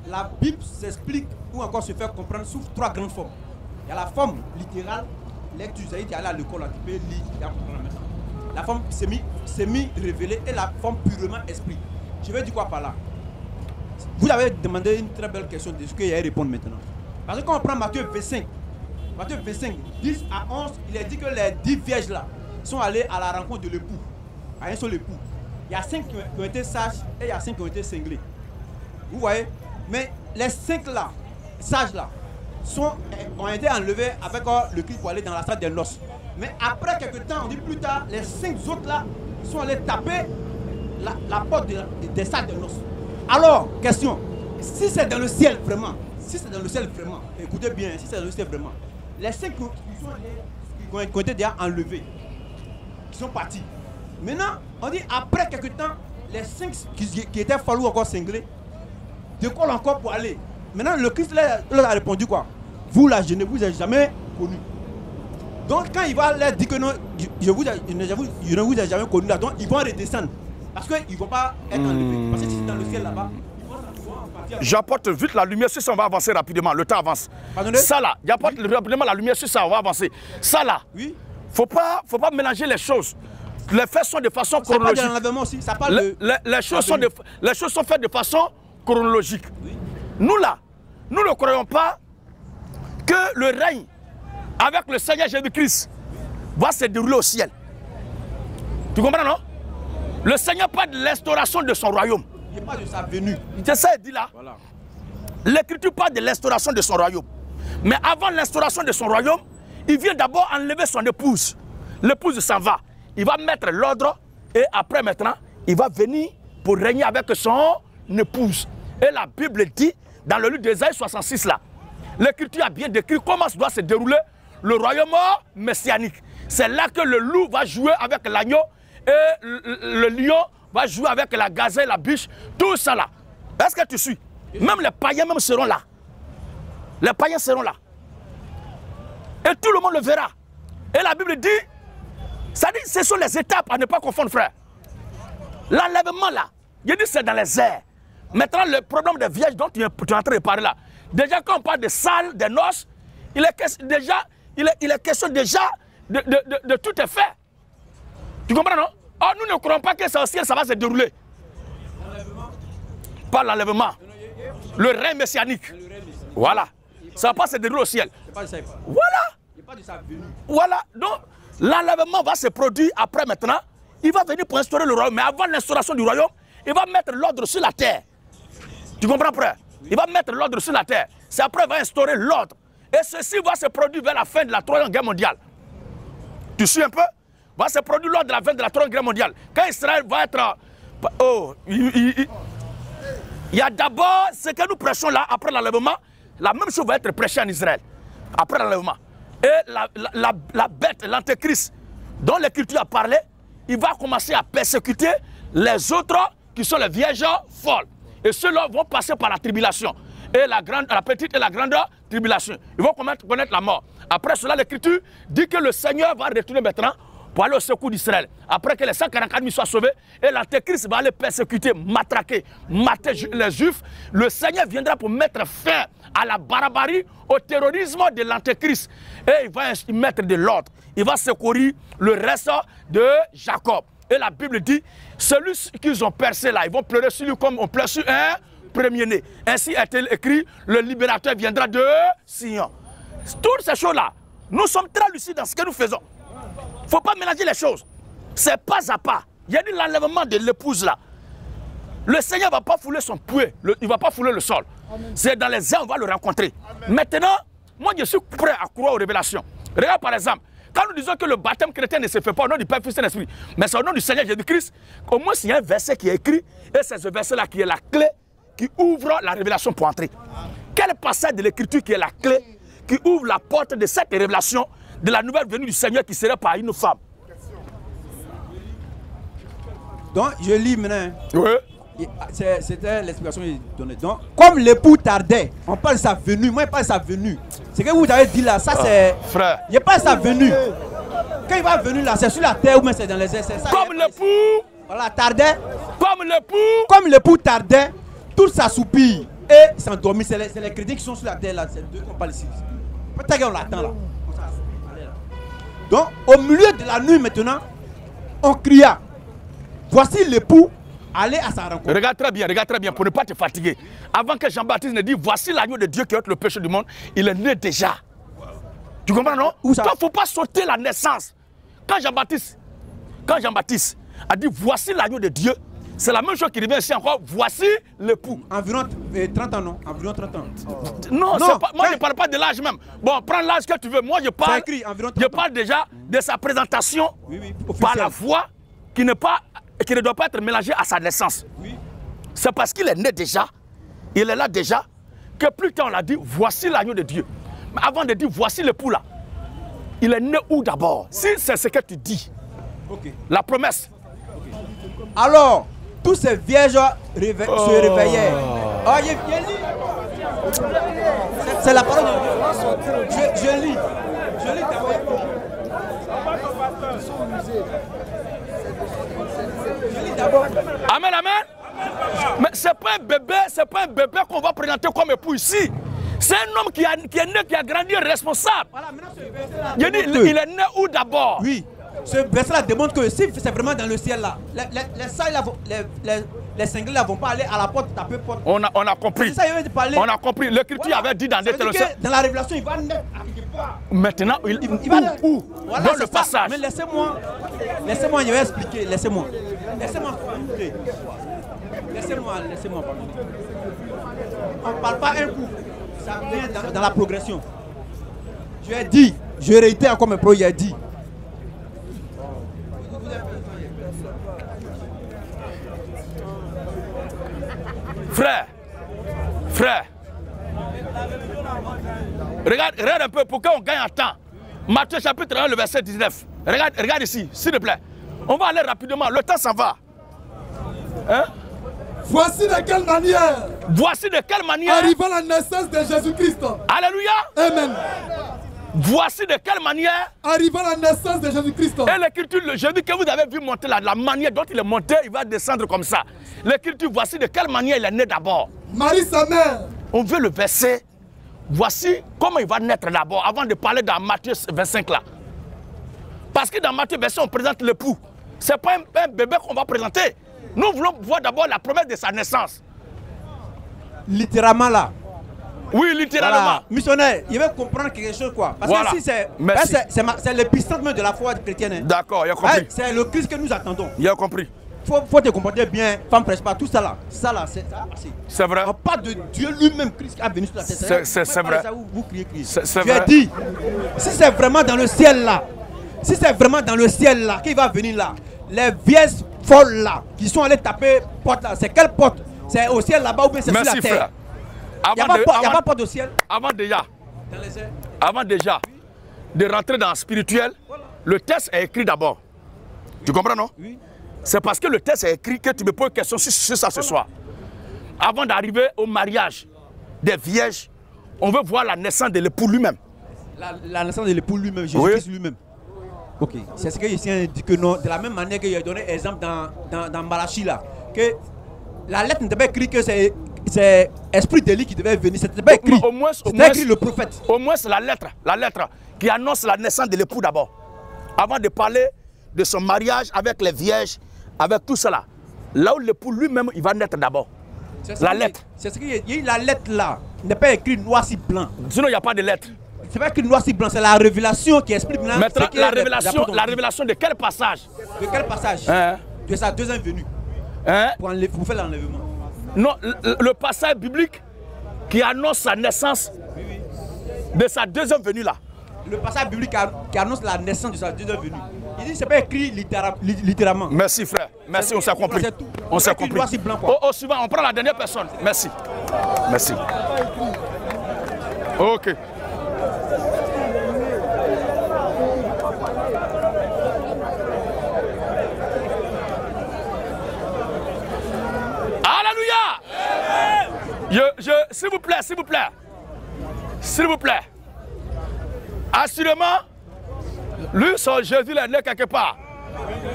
La Bible s'explique ou encore se fait comprendre sous trois grandes formes. Il y a la forme littérale, lecture, tu es allé à l'école, tu peux lire, tu vas comprendre maintenant. La forme semi-révélée et la forme purement esprit. Je vais dire quoi par là? Vous avez demandé une très belle question de ce que je vais répondre maintenant. Parce que quand on prend Matthieu 25, 10 à 11, il est dit que les 10 vierges là sont allées à la rencontre de l'époux, à un seul époux. Il y a 5 qui ont été sages et il y a 5 qui ont été cinglés. Vous voyez? Mais les 5 là, sages là, ont été enlevés avec le Christ pour aller dans la salle des noces. Mais après quelques temps, on dit plus tard, les 5 autres là sont allés taper la porte des salles des noces. Alors, question, si c'est dans le ciel vraiment, écoutez bien, si c'est dans le ciel vraiment, les 5 qui ont été déjà enlevés, qui sont partis. Maintenant, on dit après quelques temps, les 5 qui étaient fallu encore cinglés, décollent encore pour aller. Maintenant, le Christ leur a répondu quoi? Vous là, je ne vous ai jamais connu. Donc quand il va leur dire que non, je ne vous ai jamais connu là, donc ils vont redescendre. Parce qu'ils ne vont pas être enlevés. Parce que si c'est dans le ciel là-bas, ils vont partir. J'apporte vite la lumière sur ça, on va avancer rapidement, le temps avance. Pardonnez? Ça là, j'apporte rapidement la lumière sur ça, on va avancer. Ça là, oui. Faut pas mélanger les choses. Les faits sont de façon chronologique. Ça parle de l'enlèvement aussi, ça parle de... les choses sont faites de façon chronologique. Oui. Nous là, nous ne croyons pas que le règne avec le Seigneur Jésus-Christ va se dérouler au ciel. Tu comprends, non? Le Seigneur parle de l'instauration de son royaume. Il parle de sa venue. C'est ça il dit là. Voilà. L'Écriture parle de l'instauration de son royaume. Mais avant l'instauration de son royaume, il vient d'abord enlever son épouse. L'épouse s'en va. Il va mettre l'ordre et après maintenant, il va venir pour régner avec son épouse. Et la Bible dit, dans le livre d'Ésaïe 66 là, l'Écriture a bien décrit comment doit se dérouler le royaume messianique. C'est là que le loup va jouer avec l'agneau et le lion va jouer avec la gazelle, la biche, tout ça là. Est-ce que tu suis? Même les païens même seront là. Les païens seront là. Et tout le monde le verra. Et la Bible dit, ça dit, ce sont les étapes à ne pas confondre, frère. L'enlèvement là, il dit c'est dans les airs. Maintenant, le problème des vierges dont tu es en train de parler là, déjà quand on parle des salles, des noces, il est question déjà de tout est fait. Tu comprends, non? Oh, nous ne croyons pas que c'est au ciel, ça va se dérouler. Pas l'enlèvement. Le règne messianique. Voilà. Ça ne va pas se dérouler au ciel. Voilà. Voilà. Donc, l'enlèvement va se produire après maintenant. Il va venir pour instaurer le royaume. Mais avant l'instauration du royaume, il va mettre l'ordre sur la terre. Tu comprends, frère? Il va mettre l'ordre sur la terre. C'est après qu'il va instaurer l'ordre. Et ceci va se produire vers la fin de la Troisième Guerre mondiale. Tu suis un peu? Va se produire lors de la fin de la Troisième Guerre mondiale. Quand Israël va être... Oh, il y a d'abord ce que nous prêchons là, après l'enlèvement. La même chose va être prêchée en Israël. Après l'enlèvement. Et la bête, l'antéchrist, dont l'Écriture a parlé, il va commencer à persécuter les autres qui sont les vierges folles. Et ceux-là vont passer par la tribulation. Et la petite et la grande tribulation. Ils vont connaître la mort. Après cela, l'Écriture dit que le Seigneur va retourner maintenant pour aller au secours d'Israël. Après que les 144 000 soient sauvés, et l'antéchrist va aller persécuter, matraquer, mater les Juifs, le Seigneur viendra pour mettre fin à la barbarie, au terrorisme de l'antéchrist. Et il va mettre de l'ordre. Il va secourir le reste de Jacob. Et la Bible dit, celui qu'ils ont percé là, ils vont pleurer sur lui comme on pleure sur un premier-né. Ainsi est-il écrit, le libérateur viendra de Sion. Toutes ces choses-là, nous sommes très lucides dans ce que nous faisons. Il ne faut pas mélanger les choses. C'est pas à pas. Il y a dit l'enlèvement de l'épouse là. Le Seigneur ne va pas fouler son puits, il ne va pas fouler le sol. C'est dans les airs, on va le rencontrer. Amen. Maintenant, moi je suis prêt à croire aux révélations. Regarde par exemple, quand nous disons que le baptême chrétien ne se fait pas au nom du Père, Fils et l'Esprit, mais c'est au nom du Seigneur Jésus-Christ, au moins il y a un verset qui est écrit, et c'est ce verset-là qui est la clé qui ouvre la révélation pour entrer. Quel passage de l'Écriture qui est la clé qui ouvre la porte de cette révélation de la nouvelle venue du Seigneur qui serait par une femme? Donc, je lis maintenant. Oui. C'était l'explication qu'il donnait. Donc, comme l'époux tardait, on parle de sa venue. Moi, je parle de sa venue. Ce que vous avez dit là, ça c'est. Frère. Je parle de sa venue. Quand il va venir là, c'est sur la terre ou bien c'est dans les airs. Comme l'époux. Voilà, tardait. Comme l'époux. Comme l'époux tardait, tout s'assoupit et s'endormit. C'est les chrétiens qui sont sur la terre là. C'est deux qu'on parle ici. Peut-être qu'on l'attend là. Donc, au milieu de la nuit maintenant, on cria. Voici l'époux. Allez à sa rencontre. Regarde très bien, pour ne pas te fatiguer. Avant que Jean-Baptiste ne dise, voici l'agneau de Dieu qui ôte le péché du monde, il est né déjà. Tu comprends, non? Il ne faut pas sauter la naissance. Quand Jean-Baptiste a dit, voici l'agneau de Dieu, c'est la même chose qui revient ici encore, voici l'époux. Environ 30 ans, non? Environ 30 ans. Non, pas, moi je ne parle pas de l'âge même. Bon, prends l'âge que tu veux. Moi je parle, écrit, environ 30 je parle déjà de sa présentation par officiel. la voix qui ne doit pas être mélangé à sa naissance. Oui. C'est parce qu'il est né déjà, il est là déjà, que plus tard on l'a dit, voici l'agneau de Dieu. Mais avant de dire, voici l'époux là, il est né où d'abord? Si c'est ce que tu dis, la promesse. Alors, tous ces vierges se réveillaient. Oh, c'est la parole de Dieu. Je lis d'abord. Amen, amen. Mais ce n'est pas un bébé qu'on va présenter comme époux ici. C'est un homme qui est né, qui a grandi responsable. Voilà, il est né où d'abord? Oui, ce verset-là démontre que si c'est vraiment dans le ciel là, les cinglés ne vont pas aller à la porte taper porte. On a compris. Ça, on a compris. L'Écriture avait dit dans des dans la révélation, il va naître à quelque part. Maintenant, il va où voilà, dans le passage. Mais laissez-moi, je vais expliquer, laissez-moi. Laissez-moi parler. Laissez-moi parler. On ne parle pas un coup. Ça vient dans la progression. Je ai dit, je réitère encore mes propos, il a dit. Frère, regarde un peu pourquoi on gagne en temps. Matthieu chapitre 1, le verset 19. Regarde ici, s'il te plaît. On va aller rapidement, le temps s'en va. Hein? Voici de quelle manière arriva la naissance de Jésus-Christ. Alléluia. Amen. Voici de quelle manière arriva la naissance de Jésus-Christ. Et l'écriture, le Jésus que vous avez vu monter là, la manière dont il est monté, il va descendre comme ça. L'écriture, voici de quelle manière il est né d'abord. Marie, sa mère. On veut le verset. Voici comment il va naître d'abord, avant de parler dans Matthieu 25 là. Parce que dans Matthieu 25, on présente l'époux. Ce n'est pas un bébé qu'on va présenter. Nous voulons voir d'abord la promesse de sa naissance. Littéralement là. Oui, littéralement. Voilà. Missionnaire, il veut comprendre quelque chose quoi. Parce voilà. que si c'est l'épicentre même de la foi chrétienne. Hein. D'accord, il a compris. C'est le Christ que nous attendons. Il a compris. Faut te comporter bien, femme presse pas, tout ça là. Ça là, c'est vrai. Pas de Dieu lui-même, Christ qui a venu sur la terre. C'est vrai. Ça, vous criez Christ. C'est vrai. Je dis, si c'est vraiment dans le ciel là, qu'il va venir là, les vieilles folles là, qui sont allées taper porte là, c'est quelle porte? C'est au ciel là-bas ou bien c'est sur la terre? Frère. Il n'y a pas porte au ciel. Avant déjà de rentrer dans le spirituel, voilà. Le texte est écrit d'abord. Tu comprends, non? Oui. C'est parce que le texte est écrit que tu me poses une question sur ça ce soir. Avant d'arriver au mariage des vierges, on veut voir la naissance de l'époux lui-même. La naissance de l'époux lui-même, Jésus-Christ lui-même. Ok, c'est ce que ici dit que non, de la même manière qu'il a donné exemple dans Malachi là, que la lettre n'était pas écrite que c'est Esprit d'Élie qui devait venir, c'était pas écrit. C'était écrit le prophète. Au moins c'est la lettre qui annonce la naissance de l'époux d'abord. Avant de parler de son mariage avec les vierges, avec tout cela. Là où l'époux lui-même, il va naître d'abord. La lettre. C'est ce qu'il y a, la lettre là, n'est pas écrite noir sur blanc. Sinon, il n'y a pas de lettre. C'est pas écrit noir sur blanc, c'est la révélation qui explique. Maintenant, la révélation de quel passage? De quel passage? De sa deuxième venue. Pour faire l'enlèvement. Non, le passage biblique qui annonce sa naissance de sa deuxième venue là. Le passage biblique qui annonce la naissance de sa deuxième venue. Il dit que ce n'est pas écrit littéralement. Merci frère, merci, on s'est compris. On s'est compris. Au suivant, on prend la dernière personne. Merci. Merci. Ok. S'il vous plaît. Assurément, lui, son Jésus, il est né quelque part.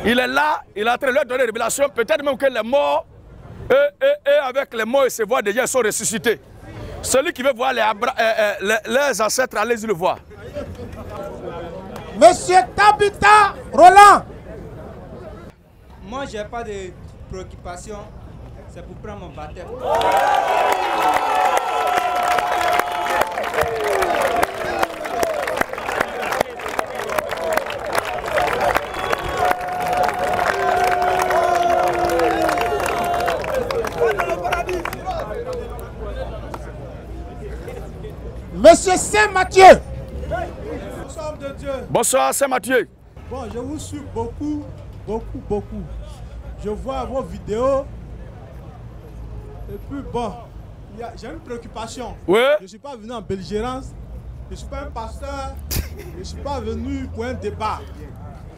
Il est là, il est en train de leur donner des révélations. Peut-être même que les morts, et avec les morts, ils se voient déjà, ils sont ressuscités. Celui qui veut voir les ancêtres, allez-y le voir. Monsieur Tabitha Roland. Moi, je n'ai pas de préoccupation. C'est pour prendre mon baptême. Monsieur Saint-Mathieu. Bonsoir de Dieu. Bonsoir Saint-Mathieu. Bon, je vous suis beaucoup. Je vois vos vidéos. Et puis bon, j'ai une préoccupation. Oui. Je ne suis pas venu en belligérance. Je ne suis pas un pasteur. Je ne suis pas venu pour un débat.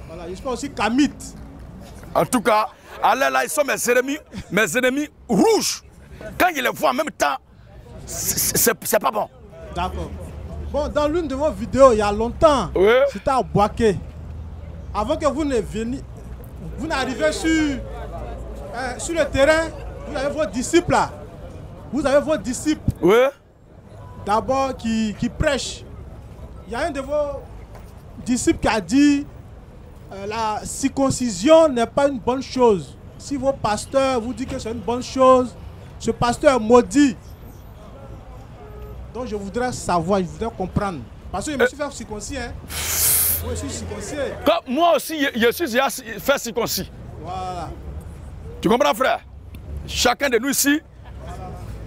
Voilà, je suis pas aussi kamite. En tout cas, allez là, ils sont mes ennemis rouges. Quand ils les voient en même temps, c'est pas bon. D'accord. Bon, dans l'une de vos vidéos, il y a longtemps, oui. C'était à Boaké. Avant que vous ne veniez, vous n'arrivez sur le terrain, vous avez vos disciples là. Vous avez vos disciples. Oui. D'abord qui prêchent. Il y a un de vos disciples qui a dit la circoncision n'est pas une bonne chose. Si vos pasteurs vous disent que c'est une bonne chose, ce pasteur est maudit. Donc je voudrais savoir, je voudrais comprendre. Parce que je me suis fait circoncis. Hein. Moi je suis circoncis. Moi aussi, je suis fait circoncis. Voilà. Tu comprends, frère? Chacun de nous ici,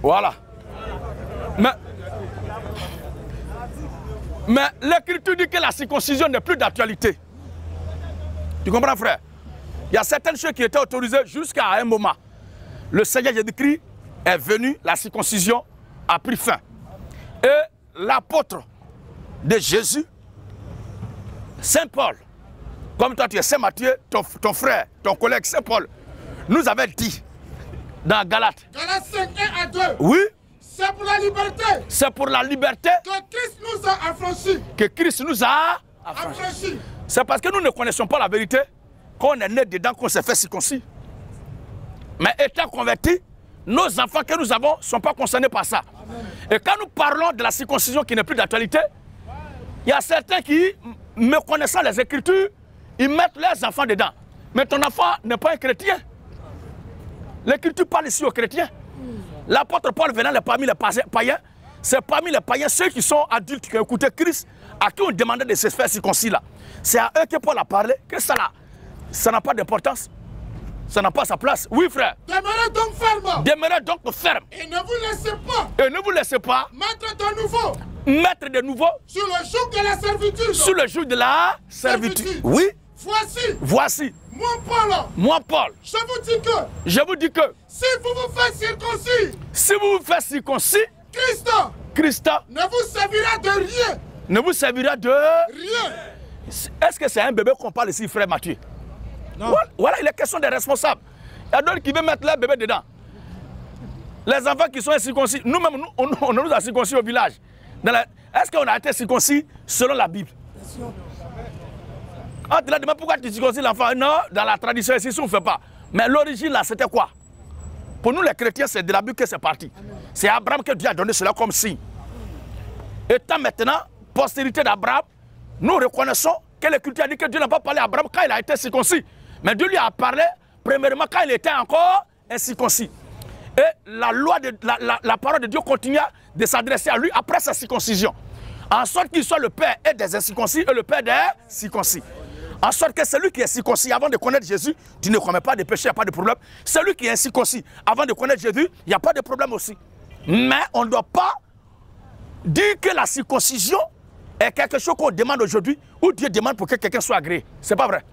voilà. Mais l'Écriture dit que la circoncision n'est plus d'actualité. Tu comprends, frère? Il y a certaines choses qui étaient autorisées jusqu'à un moment. Le Seigneur Jésus-Christ est venu, la circoncision a pris fin. Et l'apôtre de Jésus, Saint Paul, comme toi tu es Saint Matthieu, ton frère, ton collègue Saint Paul, nous avait dit dans Galates. Galates 5, 1 à 2. Oui. C'est pour la liberté. C'est pour la liberté que Christ nous a affranchis. Que Christ nous a affranchis. C'est parce que nous ne connaissons pas la vérité qu'on est né dedans, qu'on s'est fait circoncis. Mais étant convertis, nos enfants que nous avons ne sont pas concernés par ça. Amen. Et quand nous parlons de la circoncision qui n'est plus d'actualité, il y a certains qui, me connaissant les Écritures, ils mettent leurs enfants dedans. Mais ton enfant n'est pas un chrétien. L'Écriture parle ici aux chrétiens. L'apôtre Paul venant parmi les païens, c'est parmi les païens ceux qui sont adultes, qui ont écouté Christ, à qui on demandait de se faire circoncis là. C'est à eux que Paul a parlé, que ça là, ça n'a pas d'importance. Ça n'a pas sa place. Oui, frère. Demeurez donc ferme. Demeurez donc ferme. Et ne vous laissez pas. Et ne vous laissez pas. Mettre de nouveau. Mettre de nouveau. Sur le joug de la servitude. Sur le joug de la servitude. Oui. Voici. Moi, Paul. Je vous dis que. Si vous vous faites circoncis. Si vous vous faites circoncis. Christ. Ne vous servira de rien. Ne vous servira de rien. Est-ce que c'est un bébé qu'on parle ici, frère Mathieu? Non. Voilà, il est question des responsables. Il y a d'autres qui veulent mettre leur bébé dedans. Les enfants qui sont circoncis, nous-mêmes, on nous a circoncis au village. Est-ce qu'on a été circoncis selon la Bible? Ah, tu l'as demandé pourquoi tu circoncis l'enfant? Non, dans la tradition ici, on ne fait pas. Mais l'origine là, c'était quoi? Pour nous les chrétiens, c'est de la Bible que c'est parti. C'est Abraham que Dieu a donné cela comme signe. Étant maintenant, postérité d'Abraham, nous reconnaissons que l'Écriture a dit que Dieu n'a pas parlé à Abraham quand il a été circoncis. Mais Dieu lui a parlé, premièrement, quand il était encore incirconcis. Et la parole de Dieu continua de s'adresser à lui après sa circoncision. En sorte qu'il soit le père et des incirconcis et le père des circoncis. En sorte que celui qui est circoncis avant de connaître Jésus, tu ne commets pas de péché, il n'y a pas de problème. Celui qui est incirconcis avant de connaître Jésus, il n'y a pas de problème aussi. Mais on ne doit pas dire que la circoncision est quelque chose qu'on demande aujourd'hui ou Dieu demande pour que quelqu'un soit agréé. Ce n'est pas vrai.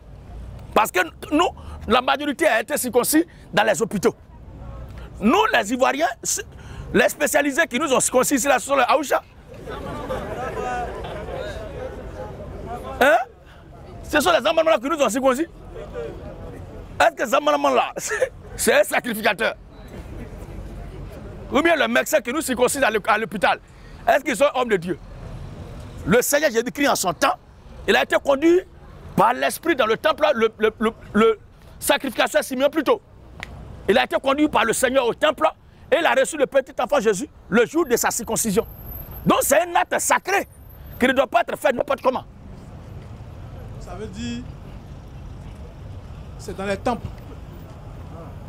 Parce que nous, la majorité a été circoncis dans les hôpitaux. Nous, les Ivoiriens, les spécialisés qui nous ont circoncis ici, là, ce sont les Aoucha. Hein? Ce sont les Zammanamans qui nous ont circoncis. Est-ce que Zammanamans là, c'est un sacrificateur? Ou bien le médecin qui nous circoncis à l'hôpital, est-ce qu'ils sont hommes de Dieu? Le Seigneur Jésus-Christ en son temps, il a été conduit par l'Esprit dans le temple, le sacrificateur Simeon plutôt. Il a été conduit par le Seigneur au temple et il a reçu le petit enfant Jésus le jour de sa circoncision. Donc c'est un acte sacré qui ne doit pas être fait n'importe comment. Ça veut dire, c'est dans les temples.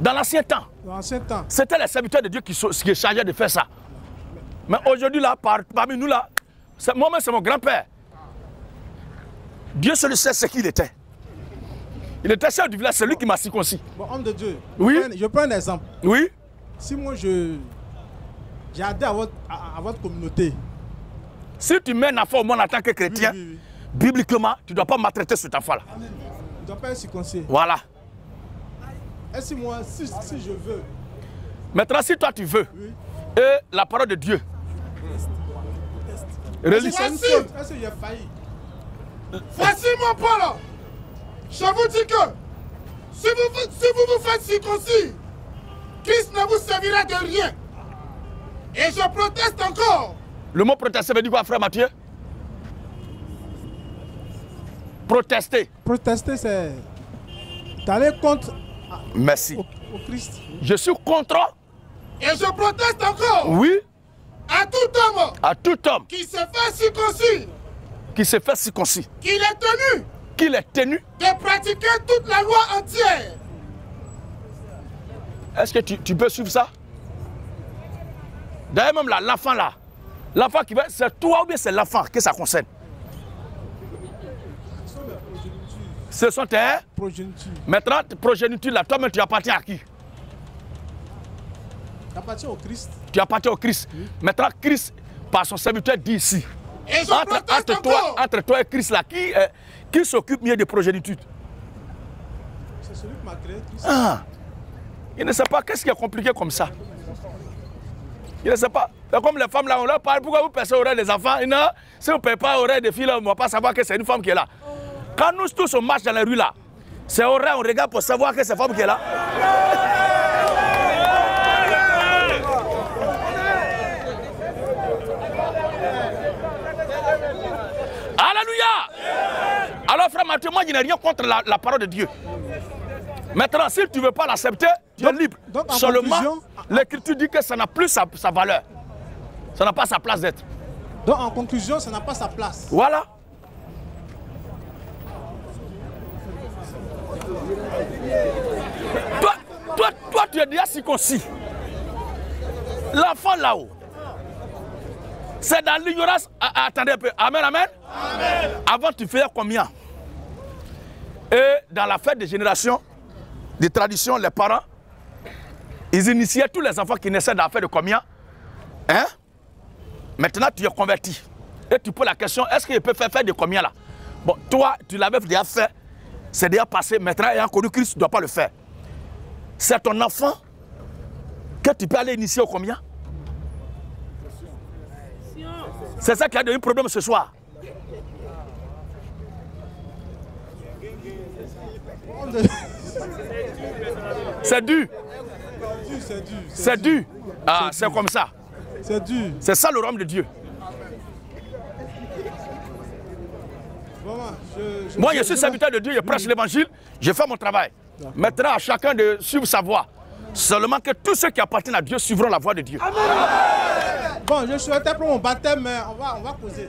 Dans l'ancien temps. Dans l'ancien temps. C'était les serviteurs de Dieu qui chargeaient de faire ça. Mais aujourd'hui là, parmi nous là, moi-même c'est mon grand-père. Dieu seul sait ce qu'il était. Il était chef du village, c'est lui qui m'a circoncis. Bon, homme de Dieu, oui. Je prends un exemple. Oui. Si moi j'ai adhéré à votre communauté. Si tu mets un enfant au monde en tant que chrétien, oui. Bibliquement, tu ne dois pas maltraiter cet enfant-là. Tu ne dois pas être circoncis. Voilà. Est-ce que moi, si je veux. Maintenant, si toi tu veux, oui. Et la parole de Dieu. Est-ce que j'ai failli? Voici mon Paul. Je vous dis que si vous vous faites circoncis, Christ ne vous servira de rien. Et je proteste encore. Le mot protester veut dire quoi, frère Mathieu? Protester. Protester, c'est d'aller contre. Merci. Au Christ. Je suis contre. Et je proteste encore. Oui. À tout homme. À tout homme. Qui se fait circoncis. Qui se fait circoncis. Qu'il est tenu. Qu'il est tenu. De pratiquer toute la loi entière. Est-ce que tu peux suivre ça? D'ailleurs même là, l'enfant là. L'enfant qui va, c'est toi ou bien c'est l'enfant que ça concerne? Ce sont tes progénitures. Maintenant, progéniture là, toi-même tu appartiens à qui? J'appartiens au Christ. Tu appartiens au Christ. Oui. Maintenant, Christ, par son serviteur, dit ici. Entre toi et Christ, là, qui s'occupe mieux des progénitudes? C'est celui qui m'a créé, Christ. Ah. Il ne sait pas qu'est-ce qui est compliqué comme ça. Il ne sait pas. C'est comme les femmes là, on leur parle. Pourquoi vous percez l'oreille des enfants? Non, si vous ne payez pas l'oreille des filles, là, on ne va pas savoir que c'est une femme qui est là. Quand nous tous on marche dans la rue là, c'est oreille, on regarde pour savoir que c'est une femme qui est là. Alléluia! Alors frère Mathieu, moi je n'ai rien contre la parole de Dieu. Maintenant, si tu ne veux pas l'accepter, tu es libre. Seulement, l'écriture dit que ça n'a plus sa valeur. Ça n'a pas sa place d'être. Donc en conclusion, ça n'a pas sa place. Voilà. Toi, tu es déjà circoncis. L'enfant là-haut, c'est dans l'ignorance. Attendez un peu. Amen, amen. Amen. Avant, tu faisais combien? Et dans la fête des générations, des traditions, les parents, ils initiaient tous les enfants qui naissaient dans la fête de combien? Hein? Maintenant, tu es converti. Et tu poses la question, est-ce qu'il peut faire de combien là? Bon, toi, tu l'avais déjà fait. C'est déjà passé. Maintenant, ayant connu Christ, tu ne dois pas le faire. C'est ton enfant que tu peux aller initier au combien? C'est ça qui a donné problème ce soir. C'est dû. C'est dû. Ah, c'est comme ça. C'est dû. C'est ça le royaume de Dieu. Moi, je suis serviteur de Dieu, je prêche l'évangile, je fais mon travail. Maintenant, à chacun de suivre sa voie. Seulement que tous ceux qui appartiennent à Dieu suivront la voie de Dieu. Amen. Bon, je souhaitais pour mon baptême, mais on va causer.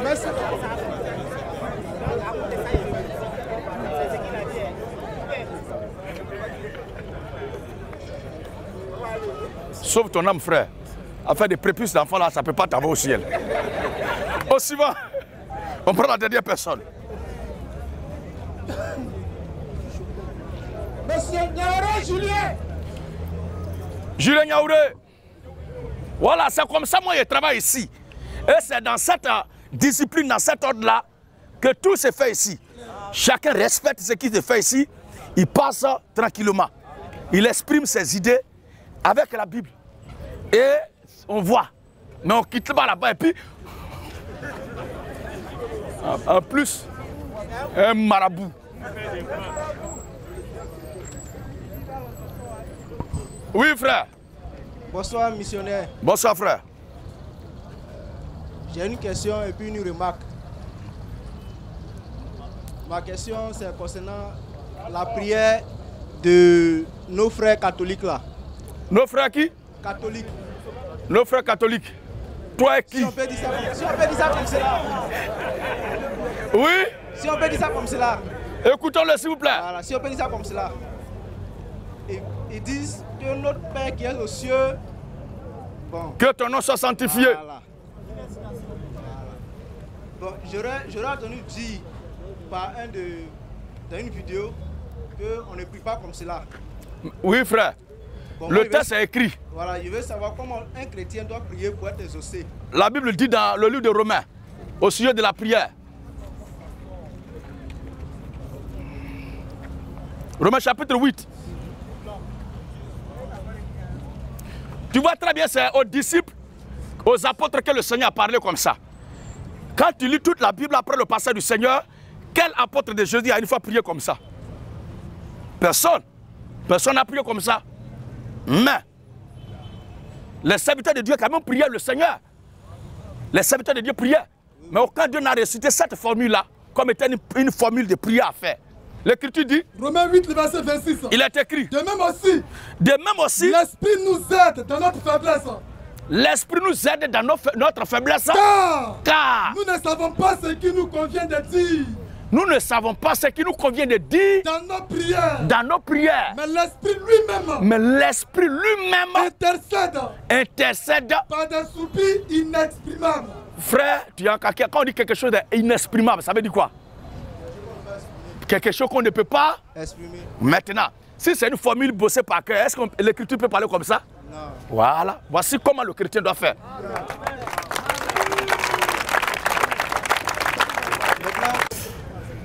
Merci. Sauve ton âme, frère. Afin des prépuces d'enfants là, ça ne peut pas t'avoir au ciel. Au suivant, on prend la dernière personne. Monsieur Niaouré Julien. Julien Niaouré. Voilà, c'est comme ça moi je travaille ici. Et c'est dans cette discipline, dans cet ordre-là, que tout se fait ici. Chacun respecte ce qui se fait ici. Il passe tranquillement. Il exprime ses idées avec la Bible. Et on voit. Mais on quitte pas là-bas et puis... En plus, un marabout. Oui, frère. Bonsoir, missionnaire. Bonsoir, frère. J'ai une question et puis une remarque. Ma question, c'est concernant la prière de nos frères catholiques là. Nos frères qui? Catholiques. Nos frères catholiques. Toi et qui? Si on peut dire ça comme cela. Oui? Si on peut dire ça comme cela. Écoutons-le, s'il vous plaît. Voilà, si on peut dire ça comme cela. Ils disent que notre Père qui est aux cieux, bon. Que ton nom soit sanctifié. Voilà. Bon, j'aurais entendu dire par dans une vidéo qu'on ne prie pas comme cela. Oui, frère. Bon, le texte est écrit. Voilà, je veux savoir comment un chrétien doit prier pour être exaucé. La Bible dit dans le livre de Romains, au sujet de la prière. Romains chapitre 8. Tu vois très bien, c'est aux disciples, aux apôtres que le Seigneur a parlé comme ça. Quand tu lis toute la Bible après le passage du Seigneur, quel apôtre de Jésus a une fois prié comme ça? Personne. Personne n'a prié comme ça. Mais les serviteurs de Dieu quand même priaient le Seigneur. Les serviteurs de Dieu priaient. Mais aucun Dieu n'a récité cette formule-là comme étant une formule de prière à faire. L'Écriture dit, Romains 8, verset 26. Il est écrit. De même aussi, l'Esprit nous aide dans notre faiblesse. L'Esprit nous aide dans notre faiblesse. Car nous ne savons pas ce qui nous convient de dire. Nous ne savons pas ce qui nous convient de dire dans nos prières. Dans nos prières. Mais l'Esprit lui-même intercède par des soupirs inexprimables. Frère, quand on dit quelque chose d'inexprimable, ça veut dire quoi? Quelque chose qu'on ne peut pas exprimer. Maintenant, si c'est une formule bossée par cœur, est-ce que l'écriture peut parler comme ça? Non. Voilà. Voici comment le chrétien doit faire.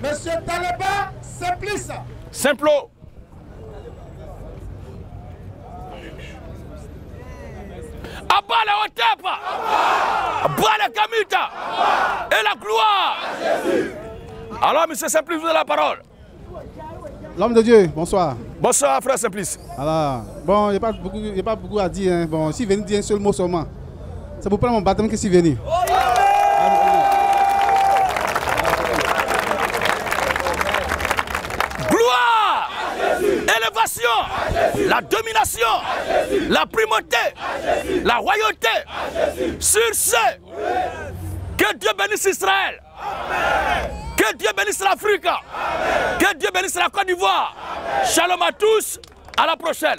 Monsieur Taleba, Simplice. Simplo. Abat la Otepa. Abat la Kamita. Et la gloire. Alors, monsieur Simplice, vous avez la parole. L'homme de Dieu, bonsoir. Bonsoir, frère Simplice. Alors, bon, il n'y a pas beaucoup à dire. Hein. Bon, si venu dire un seul mot seulement, c'est pour prendre mon baptême que si venu. Gloire, élévation, la domination, la primauté, la royauté. Sur ce, que Dieu bénisse Israël. Que Dieu bénisse l'Afrique. Que Dieu bénisse la Côte d'Ivoire. Shalom à tous. À la prochaine.